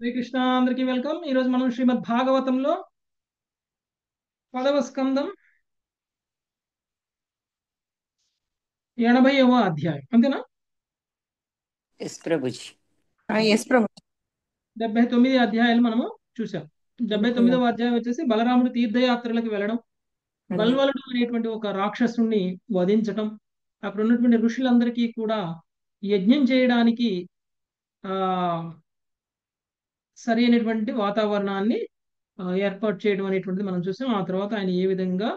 శ్రీకృష్ణ అందరికీ వెల్కమ్. ఈరోజు మనం శ్రీమద్ భాగవతంలో 10వ స్కందం 80వ అధ్యాయం అంతేనా? ఎస్ ప్రభుజీ. ఎస్ ప్రభు. 79 అధ్యాయాలు మనము చూసాం. 79వ అధ్యాయం వచ్చేసి బలరాముడు తీర్థయాత్రలకు వెళ్ళడం, బల్వలుడు అనేటువంటి ఒక రాక్షసుని వధించటం, అక్కడ ఉన్నటువంటి ఋషులందరికీ కూడా యజ్ఞం చేయడానికి ఆ సరైనటువంటి వాతావరణాన్ని ఏర్పాటు చేయడం అనేటువంటిది మనం చూసాం. ఆ తర్వాత ఆయన ఏ విధంగా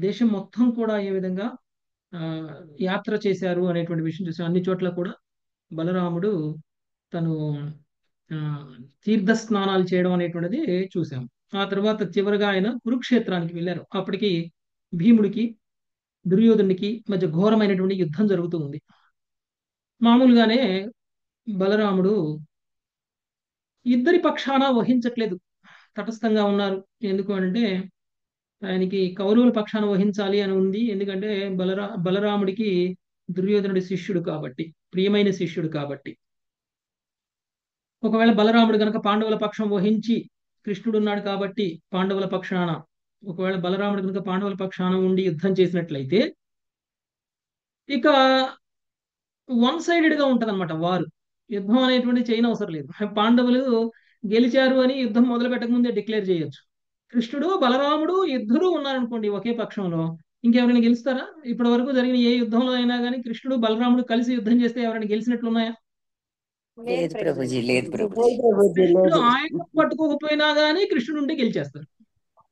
దేశం మొత్తం కూడా ఏ విధంగా ఆ, యాత్ర చేశారు అనేటువంటి విషయం చూసాం. అన్ని చోట్ల కూడా బలరాముడు తను ఆ, తీర్థ స్నానాలు చేయడం అనేటువంటిది చూసాం. ఆ తర్వాత చివరిగా ఆయన కురుక్షేత్రానికి వెళ్ళారు. అప్పటికి భీముడికి దుర్యోధనుడికి మధ్య ఘోరమైనటువంటి యుద్ధం జరుగుతూ ఉంది. మామూలుగానే బలరాముడు ఇద్దరి పక్షాన వహించట్లేదు, తటస్థంగా ఉన్నారు. ఎందుకు అంటే ఆయనకి కౌరవుల పక్షాన వహించాలి అని ఉంది. ఎందుకంటే బలరాముడికి దుర్యోధనుడి శిష్యుడు కాబట్టి, ప్రియమైన శిష్యుడు కాబట్టి. ఒకవేళ బలరాముడు గనక పాండవుల పక్షం వహించి, కృష్ణుడు ఉన్నాడు కాబట్టి పాండవుల పక్షాన, ఒకవేళ బలరాముడు కనుక పాండవుల పక్షాన ఉండి యుద్ధం చేసినట్లయితే ఇక వన్ సైడెడ్ గా ఉంటది అనమాట వారు. యుద్ధం అనేటువంటి చేయనవసరం లేదు. పాండవులు గెలిచారు అని యుద్ధం మొదలు పెట్టక ముందే డిక్లేర్ చేయొచ్చు. కృష్ణుడు బలరాముడు ఇద్దరు ఉన్నారనుకోండి ఒకే పక్షంలో, ఇంకెవరైనా గెలుస్తారా? ఇప్పటి వరకు జరిగిన ఏ యుద్ధంలో అయినా కానీ కృష్ణుడు బలరాముడు కలిసి యుద్ధం చేస్తే ఎవరైనా గెలిచినట్లున్నాయా? లేదు ప్రభుజీ, లేదు ప్రభుజీ. కృష్ణుడు ఆయుధం పట్టుకోకపోయినా గానీ కృష్ణుడు ఉంటే గెలిచేస్తారు.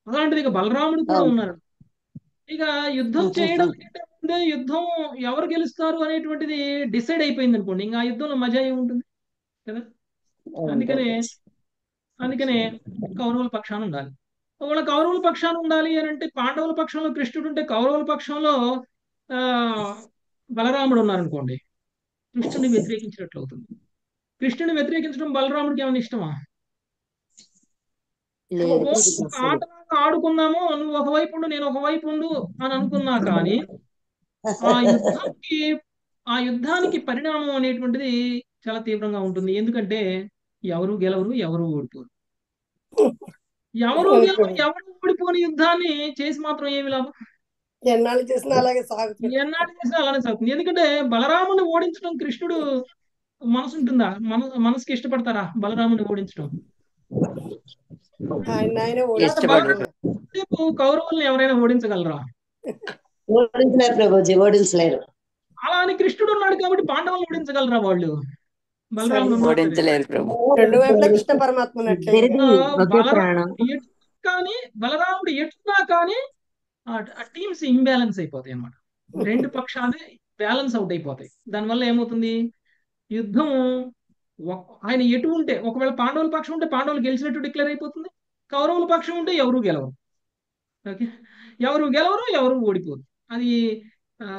అలాంటిది ఇక బలరాముడు కూడా అవును. ఉన్నారు. ఇక యుద్ధం చేయడం కంటే ముందే యుద్ధం ఎవరు గెలుస్తారు అనేటువంటిది డిసైడ్ అయిపోయింది అనుకోండి, ఇంకా ఆ యుద్ధంలో మజా ఏముంటుంది కదా. అవును అందుకనే ప్రభుజీ. అందుకనే కౌరవుల పక్షాన ఉండాలి. ఒకవేళ కౌరవుల పక్షాన ఉండాలి అని అంటే పాండవుల పక్షంలో కృష్ణుడు ఉంటే, కౌరవుల పక్షంలో ఆ బలరాముడు ఉన్నారనుకోండి, కృష్ణుని వ్యతిరేకించినట్లు అవుతుంది. కృష్ణుని వ్యతిరేకించడం బలరాముడికి ఏమైనా ఇష్టమా? లేదు ఓ, ప్రభుజీ. ఒక ఆటలాగా ఆడుకుందాము, నువ్వు ఒకవైపు ఉండు నేను ఒకవైపు ఉండు అని అనుకున్నా కానీ ఆ యుద్ధానికి ఆ యుద్ధానికి పరిణామం అనేటువంటిది చాలా తీవ్రంగా ఉంటుంది. ఎందుకంటే ఎవరు గెలవరు, ఎవరు ఓడిపోరు. ఎవరు గెలవరు, ఎవరు ఓడిపోని యుద్ధాన్ని చేసి మాత్రం ఏమి లాభం? ఎన్నాళ్ళు చేసినా అలాగే సాగుతుంది. ఎన్నాడు చేసినా అలానే సాగుతుంది. ఎందుకంటే బలరాముని ఓడించడం కృష్ణుడు మనసు ఉంటుందా? మనసుకి ఇష్టపడతారా బలరాముని ఓడించడం? ఆయన ఇష్టపడరు. రేపు కౌరవుల్ని ఎవరైనా ఓడించగలరా? ఓడించలేరు ప్రభుజీ, ఓడించలేరు. అలా అని కృష్ణుడు ఉన్నాడు కాబట్టి పాండవులను ఓడించగలరా వాళ్ళు? బలరాముడు ఉన్నాడు కదా. ఓడించలేరు ప్రభు. రెండు వైపులా కృష్ణ పరమాత్మ ఉన్నట్లే. ఇద్దరిది ఒకే బలరాముడు ప్రాణం. కానీ బలరాముడు ఎటున్నా కానీ ఆ టీమ్స్ ఇంబ్యాలెన్స్ అయిపోతాయి అన్నమాట. రెండు పక్షాలే బ్యాలెన్స్ అవుట్ అయిపోతాయి. దానివల్ల ఏమవుతుంది, యుద్ధం ఆయన ఎటు ఉంటే, ఒకవేళ పాండవుల పక్షం ఉంటే పాండవులు గెలిచినట్టు డిక్లేర్ అయిపోతుంది. కౌరవుల పక్షం ఉంటే ఎవరు గెలవరు. ఓకే, ఎవరు గెలవరు, ఎవరు ఓడిపోరు. అది ఆ,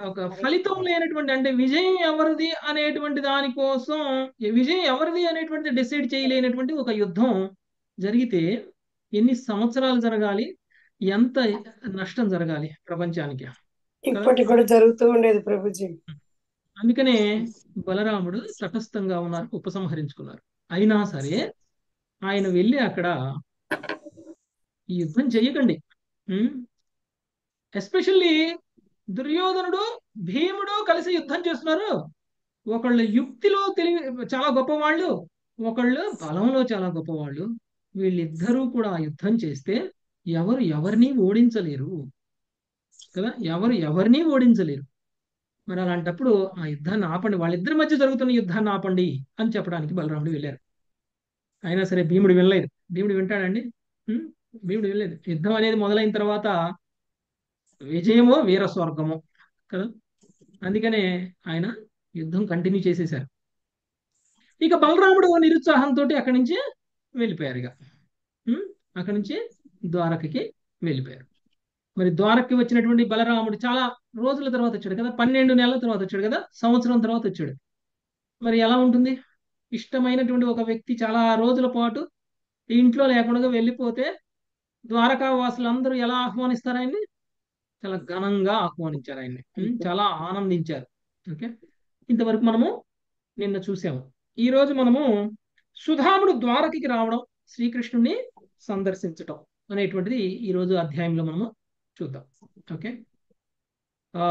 ఒక ఫలితం లేనటువంటి, అంటే విజయం ఎవరిది అనేటువంటి దానికోసం, విజయం ఎవరిది అనేటువంటిది డిసైడ్ చేయలేనటువంటి ఒక యుద్ధం జరిగితే ఎన్ని సంవత్సరాలు జరగాలి, ఎంత నష్టం జరగాలి ప్రపంచానికి కదా. ఇప్పటికి కూడా జరుగుతూ ఉండేది ప్రభుజీ. అందుకనే బలరాముడు తటస్థంగా ఉన్నారు, ఉపసంహరించుకున్నారు. అయినా సరే ఆయన వెళ్ళి అక్కడ ఈ యుద్ధం చెయ్యకండి, ఎస్పెషల్లీ దుర్యోధనుడు భీముడు కలిసి యుద్ధం చేస్తున్నారు. ఒకళ్ళు యుక్తిలో తెలివి చాలా గొప్పవాళ్ళు, ఒకళ్ళు బలంలో చాలా గొప్పవాళ్ళు. వీళ్ళిద్దరూ కూడా ఆ యుద్ధం చేస్తే ఎవరు ఎవరిని ఓడించలేరు కదా, ఎవరు ఎవరిని ఓడించలేరు. మరి అలాంటప్పుడు ఆ యుద్ధాన్ని ఆపండి, వాళ్ళిద్దరి మధ్య జరుగుతున్న యుద్ధాన్ని ఆపండి అని చెప్పడానికి బలరాముడు వెళ్ళారు. అయినా సరే భీముడు వినలేదు. భీముడు వింటాడండి? ఉం? భీముడు వినలేదు. యుద్ధం అనేది మొదలైన తర్వాత విజయమో వీరస్వర్గమో కదా. అందుకనే ఆయన యుద్ధం కంటిన్యూ చేసేశారు. ఇక బలరాముడు నిరుత్సాహంతో అక్కడి నుంచి వెళ్ళిపోయారు. ఇక ఉం? అక్కడి నుంచి ద్వారకకి వెళ్ళిపోయారు. మరి ద్వారకకి వచ్చినటువంటి బలరాముడు చాలా రోజుల తర్వాత వచ్చాడు కదా, 12 నెలల తర్వాత వచ్చాడు కదా, సంవత్సరం తర్వాత వచ్చాడు. మరి ఎలా ఉంటుంది? ఇష్టమైనటువంటి ఒక వ్యక్తి చాలా రోజుల పాటు ఇంట్లో లేకుండా వెళ్ళిపోతే ద్వారకా వాసులందరూ ఎలా ఆహ్వానిస్తారు ఆయన్ని? చాలా ఘనంగా ఆహ్వానించారు ఆయన్ని. చాలా ఆనందించారు. ఓకే, ఇంతవరకు మనము నిన్న చూసాము. ఈ రోజు మనము సుధాముడు ద్వారకకి రావడం, శ్రీకృష్ణుని సందర్శించటం అనేటువంటిది ఈరోజు అధ్యాయంలో మనము చూద్దాం. ఓకే. ఆ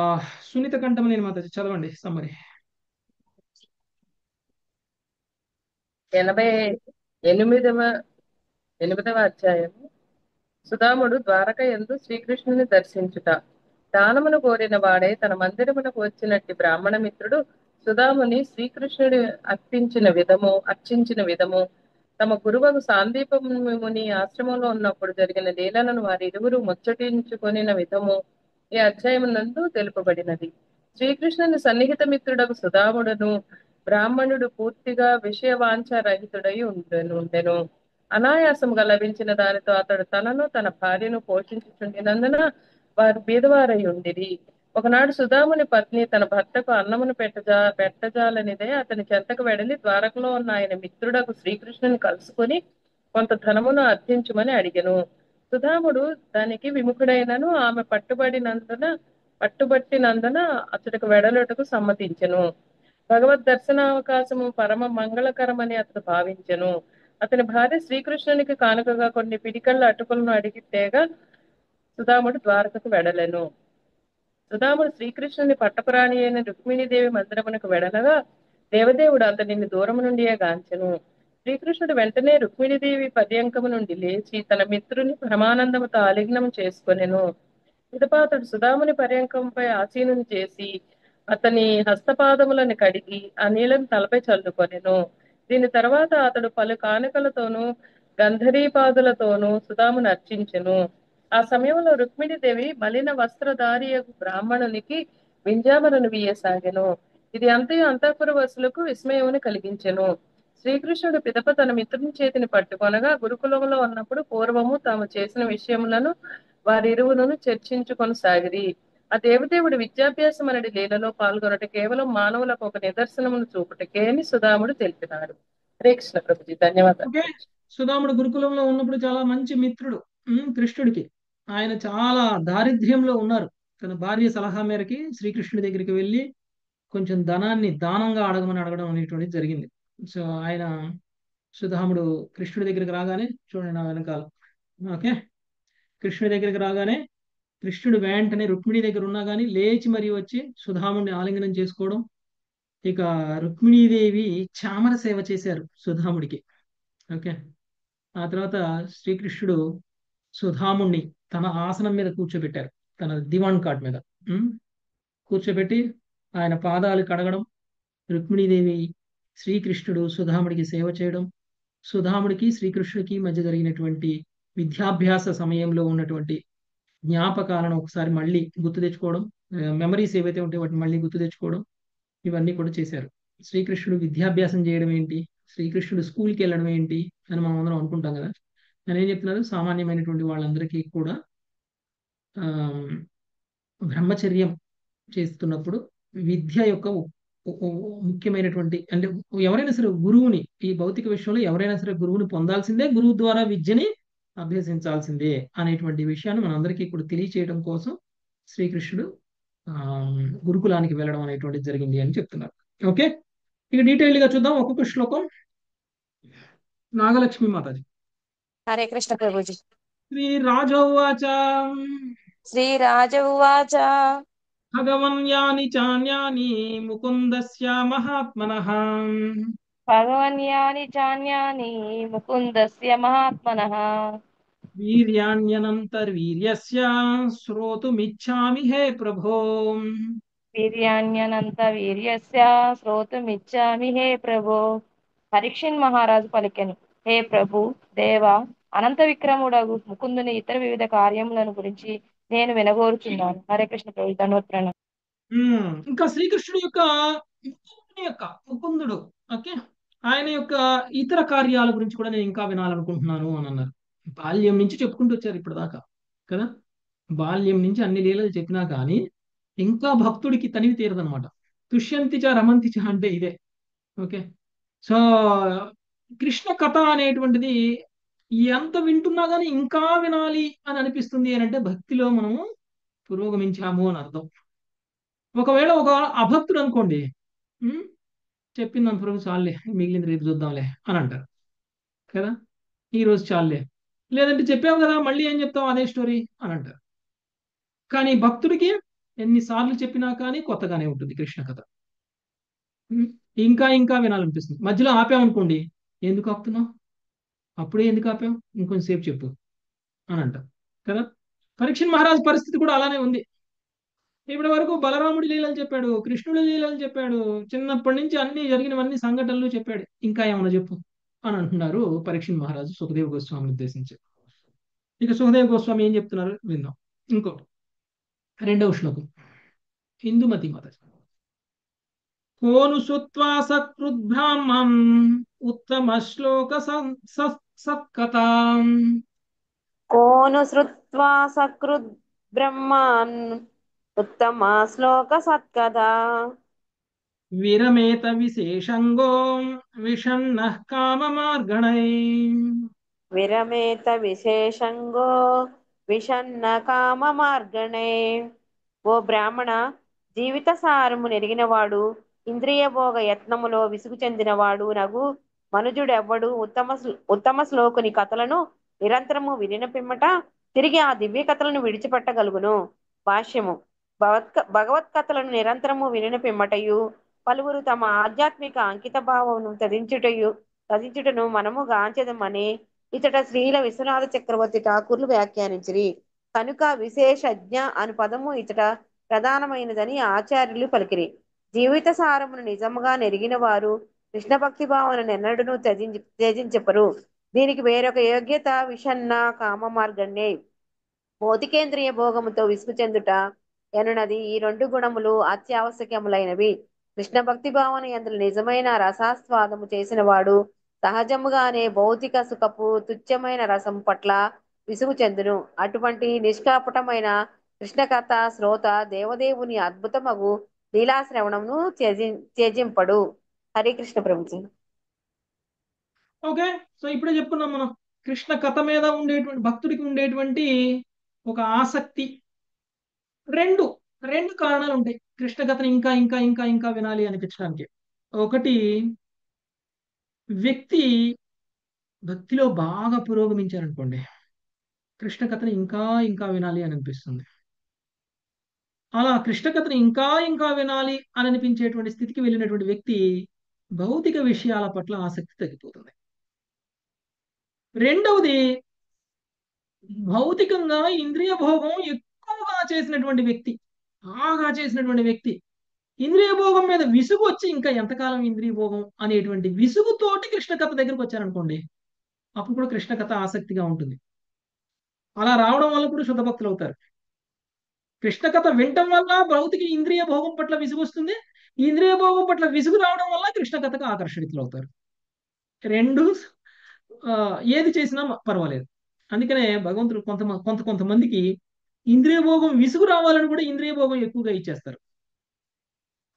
సునీత కంఠమనేని మాత చదవండి సమ్మరి. 88వ అధ్యాయము. సుధాముడు ద్వారక యందు శ్రీకృష్ణుని దర్శించుట. దానమును కోరిన వాడే తన మందిరమునకు వచ్చినట్టి బ్రాహ్మణ మిత్రుడు సుధాముని శ్రీకృష్ణుడు అర్చించిన విధము తమ గురువకు సాందీపముని ఆశ్రమంలో ఉన్నప్పుడు జరిగిన లీలలను వారి ఇరువురు ముచ్చటించుకొనిన విధము ఈ అధ్యాయమునందు తెలుపబడినది. శ్రీకృష్ణుని సన్నిహిత మిత్రుడకు సుధాముడును బ్రాహ్మణుడు పూర్తిగా విషయవాంఛరహితుడై ఉండెను. అనాయాసముగా లభించిన దానితో అతడు తనను తన భార్యను పోషించుచుండినందున వారు బీదవారై ఉండిరి. ఒకనాడు సుధాముని పత్ని తన భర్తకు అన్నమును పెట్టజాలనిదే అతని చెంతకు వెడలి ద్వారకలో ఉన్న ఆయన మిత్రుడకు శ్రీకృష్ణుని కలుసుకుని కొంత ధనమును అర్థించుమని అడిగెను. సుధాముడు దానికి విముఖుడైనను ఆమె పట్టుబట్టినందున అతడికి వెడలుటకు సమ్మతించెను. భగవద్ దర్శనావకాశము పరమ మంగళకరమని అతడు భావించెను. అతని భార్య శ్రీకృష్ణునికి కానుకగా కొన్ని పిడికళ్ళ అటుకులను అడిగితేగా సుధాముడు ద్వారకకు వెడలెను. సుధాముడు శ్రీకృష్ణుని పట్టపురాణి అయిన రుక్మిణీదేవి మందిరమునకు వెడలగా దేవదేవుడు అతనిని దూరము నుండియే గాంచెను. శ్రీకృష్ణుడు వెంటనే రుక్మిణీదేవి పర్యంకము నుండి లేచి తన మిత్రుని పరమానందముతో ఆలింగనం చేసుకొనెను. పిదప అతడు సుధాముని పర్యంకంపై ఆసీనుని చేసి అతని హస్తపాదములను కడిగి ఆ నీళ్లను తలపై చల్లుకొనెను. దీని తర్వాత అతడు పలు కానుకలతోనూ గంధరీపాదులతోనూ సుధామును అర్చించెను. ఆ సమయంలో రుక్మిణీదేవి మలిన వస్త్రధారియగు బ్రాహ్మణునికి వింజామరను వీయసాగెను. ఇది అంతయు అంతఃపురవాసులకు విస్మయమును కలిగించెను. శ్రీకృష్ణుడు పిదప తన మిత్రుని చేతిని పట్టుకొనగా గురుకులంలో ఉన్నప్పుడు పూర్వము తాము చేసిన విషయములను వారిరువును చర్చించుకొనసాగిరి. ఆ దేవదేవుడు విద్యాభ్యాసం అనేది లీలలో పాల్గొనట కేవలం మానవులకు ఒక నిదర్శనమును చూపుటకే అని సుధాముడు తెలిపినాడు. హరే కృష్ణ ప్రభుజీ, ధన్యవాదాలు. ఓకే. సుధాముడు గురుకులంలో ఉన్నప్పుడు చాలా మంచి మిత్రుడు కృష్ణుడికి. ఆయన చాలా దారిద్ర్యంలో ఉన్నారు. తన భార్య సలహా మేరకి శ్రీకృష్ణుడి దగ్గరికి వెళ్ళి కొంచెం ధనాన్ని దానంగా అడగడం అనేటువంటిది జరిగింది. సో ఆయన సుధాముడు కృష్ణుడి దగ్గరికి రాగానే చూడండి నా వెనకాల. ఓకే. కృష్ణుడి దగ్గరికి రాగానే కృష్ణుడు వెంటనే రుక్మిణి దగ్గర ఉన్నా కానీ లేచి మరీ వచ్చి సుధాముడిని ఆలింగనం చేసుకోవడం. ఇక రుక్మిణీదేవి చామర సేవ చేశారు సుధాముడికి. ఓకే. ఆ తర్వాత శ్రీకృష్ణుడు సుధాముణ్ణి తన ఆసనం మీద కూర్చోబెట్టారు, తన దివాన్ కాట్ మీద కూర్చోబెట్టి ఆయన పాదాలు కడగడం, రుక్మిణీదేవి శ్రీకృష్ణుడు సుధాముడికి సేవ చేయడం, సుధాముడికి శ్రీకృష్ణుడికి మధ్య జరిగినటువంటి విద్యాభ్యాస సమయంలో ఉన్నటువంటి జ్ఞాపకాలను ఒకసారి మళ్ళీ గుర్తు తెచ్చుకోవడం, మెమరీస్ ఏవైతే ఉంటే వాటిని మళ్ళీ గుర్తు తెచ్చుకోవడం, ఇవన్నీ కూడా చేశారు. శ్రీకృష్ణుడు విద్యాభ్యాసం చేయడం ఏంటి, శ్రీకృష్ణుడు స్కూల్కి వెళ్ళడం ఏంటి అని మనం అందరం అనుకుంటాం కదా. నేను ఏం చెప్తున్నారు, సామాన్యమైనటువంటి వాళ్ళందరికీ కూడా బ్రహ్మచర్యం చేస్తున్నప్పుడు విద్య యొక్క ముఖ్యమైనటువంటి అంటే ఎవరైనా సరే గురువుని, ఈ భౌతిక విషయంలో ఎవరైనా సరే గురువుని పొందాల్సిందే, గురువు ద్వారా విద్యని అభ్యసించాల్సిందే అనేటువంటి విషయాన్ని మనందరికీ కూడా తెలియచేయడం కోసం శ్రీకృష్ణుడు గురుకులానికి వెళ్ళడం అనేటువంటిది జరిగింది అని చెప్తున్నారు. ఓకే. ఇక డీటెయిల్డ్ గా చూద్దాం ఒక్కొక్క శ్లోకం. నాగలక్ష్మి మాతాజీ. హరే కృష్ణ ప్రభుజీ. శ్రీరాజోవాచ శ్రీరాజౌవాచ భగవన్ యాని చాన్యాని ముకుందస్య మహాత్మనః భగవన్యాని చాన్యాని ముకుందస్య మహాత్మనః వీర్యాణ్యనంతర్వీర్యస్య శ్రోతుమిచ్ఛామి హే ప్రభో. వీర్యాన్యనంత వీర్యస్య శ్రోతుమిచ్చామి హే ప్రభో. పరీక్షిన్ మహారాజు పలికెను, హే ప్రభు దేవ అనంత విక్రముడగు ముకుందుని ఇతర వివిధ కార్యములను గురించి నేను వినగోరుచున్నాను. హరే కృష్ణ ప్రభు, ధన్వత్రణ. ఇంకా శ్రీకృష్ణుడు ముకుందుడు ఓకే, ఆయన యొక్క ఇతర కార్యాల గురించి కూడా నేను ఇంకా వినాలనుకుంటున్నాను అని అన్నారు. బాల్యం నుంచి చెప్పుకుంటూ వచ్చారు ఇప్పుడు దాకా కదా. బాల్యం నుంచి అన్ని లీలలు చెప్పినా కానీ ఇంకా భక్తుడికి తనివి తీరదనమాట. తుష్యంతి చ రమంతి చ అంటే ఇదే. ఓకే. సో కృష్ణ కథ అనేటువంటిది ఎంత వింటున్నా కానీ ఇంకా వినాలి అని అనిపిస్తుంది అని అంటే భక్తిలో మనము పురోగమించాము అని అర్థం. ఒకవేళ ఒక అభక్తుడు అనుకోండి, చెప్పింది అంతవరకు చాలులే, మిగిలింది రేపు చూద్దాంలే అని అంటారు. కదా, ఈ రోజు చాలులే, లేదంటే చెప్పావు కదా మళ్ళీ ఏం చెప్తావు అదే స్టోరీ అని అంటారు. కానీ భక్తుడికి ఎన్నిసార్లు చెప్పినా కానీ కొత్తగానే ఉంటుంది కృష్ణ కథ. ఉం? ఇంకా ఇంకా వినాలనిపిస్తుంది. మధ్యలో ఆపామనుకోండి, ఎందుకు ఆపుతున్నావు, అప్పుడే ఎందుకు ఆపావు, ఇంకొంచెం సేపు చెప్పు అని అంటారు కదా. పరీక్షణ్ మహారాజ్ పరిస్థితి కూడా అలానే ఉంది. ఇప్పటి వరకు బలరాముడి లీలలు చెప్పాడు, కృష్ణుడి లీలలు చెప్పాడు, చిన్నప్పటి నుంచి అన్ని జరిగినవన్నీ సంఘటనలు చెప్పాడు, ఇంకా ఏమన్నా చెప్పు అని అంటున్నారు పరీక్షణ్ మహారాజు సుఖదేవ్ గోస్వామిని ఉద్దేశించి. ఇక సుఖదేవ్ గోస్వామి ఏం చెప్తున్నారు విందాం. ఇంకో రెండవ శ్లోకం. ఇందుమతి మాత. కోను సుత్వా సకృద్బ్రాహ్మం ఉత్తమ శ్లోక సత్కథాం కోను శ్రుత్వా సకృద్ బ్రహ్మాన్ ఉత్తమ శ్లోక సత్కథా విరమేత విశేషంగో విషన్నః కామమార్గణై. విరమేత విశేషంగో విషన్న కామ మార్గణే. ఓ బ్రాహ్మణ, జీవిత సారము నెరిగినవాడు, ఇంద్రియ భోగ యత్నములో విసుగు చెందినవాడు నగు మనుజుడెవ్వడు ఉత్తమ శ్లోకుని కథలను నిరంతరము వినిన పిమ్మట తిరిగి ఆ దివ్య కథలను విడిచిపెట్టగలుగును. భాష్యము. భగవత్ కథలను నిరంతరము వినిన పిమ్మటయు పలువురు తమ ఆధ్యాత్మిక అంకిత భావమును తదించుటను మనము గాంచెదమని ఇతట శ్రీల విశ్వనాథ చక్రవర్తి ఠాకూర్లు వ్యాఖ్యానించిరి. కనుక విశేషజ్ఞ అను పదము ఇతట ప్రధానమైనదని ఆచార్యులు పలికిరి. జీవిత సారమును నిజముగా నెరిగిన వారు కృష్ణ భక్తి భావన ఎన్నడూనూ త్యజించపరు. దీనికి వేరొక యోగ్యత విషన్న కామ మార్గణ్యే. భౌతికేంద్రియ భోగముతో విసుగు చెందుట ఎనున్నది ఈ రెండు గుణములు అత్యావశ్యకములైనవి. కృష్ణ భక్తి భావన యందు నిజమైన రసాస్వాదము చేసిన వాడు సహజముగానే భౌతిక సుఖపు తుచ్చమైన రసము పట్ల విసుగు చెందును. అటువంటి నిష్కపటమైన కృష్ణ కథ శ్రోత దేవదేవుని అద్భుతమగు లీలాశ్రవణమును త్యజింపడు. హరికృష్ణ ప్రభుజీ. ఓకే, సో ఇప్పుడే చెప్పుకున్నాం మనం కృష్ణ కథ మీద ఉండేటువంటి భక్తుడికి ఉండేటువంటి ఒక ఆసక్తి. రెండు రెండు కారణాలు ఉంటాయి కృష్ణ కథను ఇంకా ఇంకా ఇంకా ఇంకా వినాలి అనిపించడానికి. ఒకటి, వ్యక్తి భక్తిలో బాగా పురోగమించారనుకోండి, కృష్ణ కథను ఇంకా ఇంకా వినాలి అని అనిపిస్తుంది. అలా కృష్ణ కథను ఇంకా ఇంకా వినాలి అని అనిపించేటువంటి స్థితికి వెళ్ళినటువంటి వ్యక్తి భౌతిక విషయాల పట్ల ఆసక్తి తగ్గిపోతుంది. రెండవది, భౌతికంగా ఇంద్రియ భోగం ఎక్కువగా చేసినటువంటి వ్యక్తి, బాగా చేసినటువంటి వ్యక్తి ఇంద్రియ భోగం మీద విసుగు వచ్చి ఇంకా ఎంతకాలం ఇంద్రియ భోగం అనేటువంటి విసుగుతోటి కృష్ణ కథ దగ్గరకు వచ్చారనుకోండి, అప్పుడు కూడా కృష్ణ కథ ఆసక్తిగా ఉంటుంది. అలా రావడం వల్ల కూడా శుద్ధ భక్తులు అవుతారు. కృష్ణ కథ వినటం వల్ల భౌతిక ఇంద్రియ భోగం పట్ల విసుగు వస్తుంది, ఇంద్రియ భోగం పట్ల విసుగు రావడం వల్ల కృష్ణ కథకు ఆకర్షితులు అవుతారు. రెండు ఏది చేసినా పర్వాలేదు. అందుకనే భగవంతుడు కొంతమందికి ఇంద్రియ భోగం విసుగు రావాలని కూడా ఇంద్రియ భోగం ఎక్కువగా ఇచ్చేస్తారు.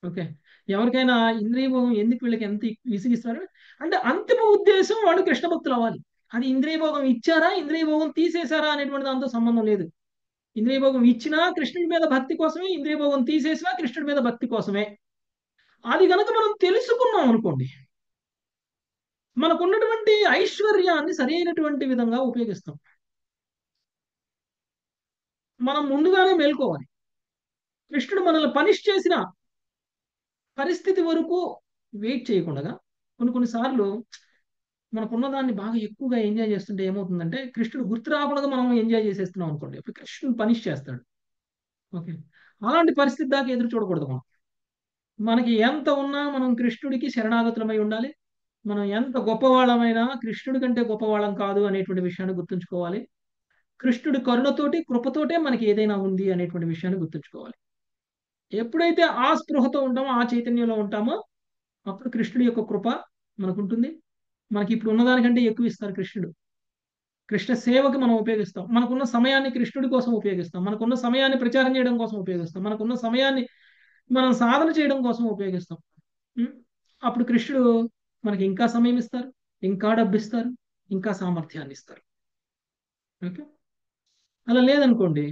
ఓకే, ఎవరికైనా ఇంద్రియ భోగం ఎందుకు వీళ్ళకి ఎంత విసిగిస్తారు అంటే అంతిమ ఉద్దేశం వాళ్ళు కృష్ణ భక్తులు అవ్వాలి. అది ఇంద్రియ భోగం ఇచ్చారా ఇంద్రియ భోగం తీసేశారా అనేటువంటి దాంతో సంబంధం లేదు. ఇంద్రియ భోగం ఇచ్చినా కృష్ణుడి మీద భక్తి కోసమే, ఇంద్రియ భోగం తీసేసినా కృష్ణుడి మీద భక్తి కోసమే. అది గనక మనం తెలుసుకున్నాం అనుకోండి, మనకున్నటువంటి ఐశ్వర్యాన్ని సరైనటువంటి విధంగా ఉపయోగిస్తాం. మనం ముందుగానే మేల్కోవాలి. కృష్ణుడు మనల్ని పనిష్ చేసిన పరిస్థితి వరకు వెయిట్ చేయకుండా కొన్నిసార్లు మనకున్న దాన్ని బాగా ఎక్కువగా ఎంజాయ్ చేస్తుంటే ఏమవుతుందంటే కృష్ణుడు గుర్తు రాకుండా మనం ఎంజాయ్ చేసేస్తున్నాం అనుకోండి, అప్పుడు కృష్ణుడు పనిష్ చేస్తాడు. ఓకే, అలాంటి పరిస్థితి దాకా ఎదురు చూడకూడదు. మనకి ఎంత ఉన్నా మనం కృష్ణుడికి శరణాగతులమై ఉండాలి. మనం ఎంత గొప్పవాళ్ళమైనా కృష్ణుడి కంటే గొప్పవాళ్ళం కాదు అనేటువంటి విషయాన్ని గుర్తుంచుకోవాలి. కృష్ణుడి కరుణతోటి కృపతోటే మనకి ఏదైనా ఉంది అనేటువంటి విషయాన్ని గుర్తుంచుకోవాలి. ఎప్పుడైతే ఆ స్పృహతో ఉంటామో, ఆ చైతన్యంలో ఉంటామో, అప్పుడు కృష్ణుడి యొక్క కృప మనకుంటుంది. మనకి ఇప్పుడు ఉన్నదానికంటే ఎక్కువ ఇస్తారు కృష్ణుడు. కృష్ణ సేవకి మనం ఉపయోగిస్తాం. మనకున్న సమయాన్ని కృష్ణుడి కోసం ఉపయోగిస్తాం. మనకున్న సమయాన్ని ప్రచారం చేయడం కోసం ఉపయోగిస్తాం. మనకున్న సమయాన్ని మనం సాధన చేయడం కోసం ఉపయోగిస్తాం. అప్పుడు కృష్ణుడు మనకి ఇంకా సమయం ఇస్తారు, ఇంకా డబ్బు ఇస్తారు, ఇంకా సామర్థ్యాన్ని ఇస్తారు. ఓకే, అలా లేదనుకోండి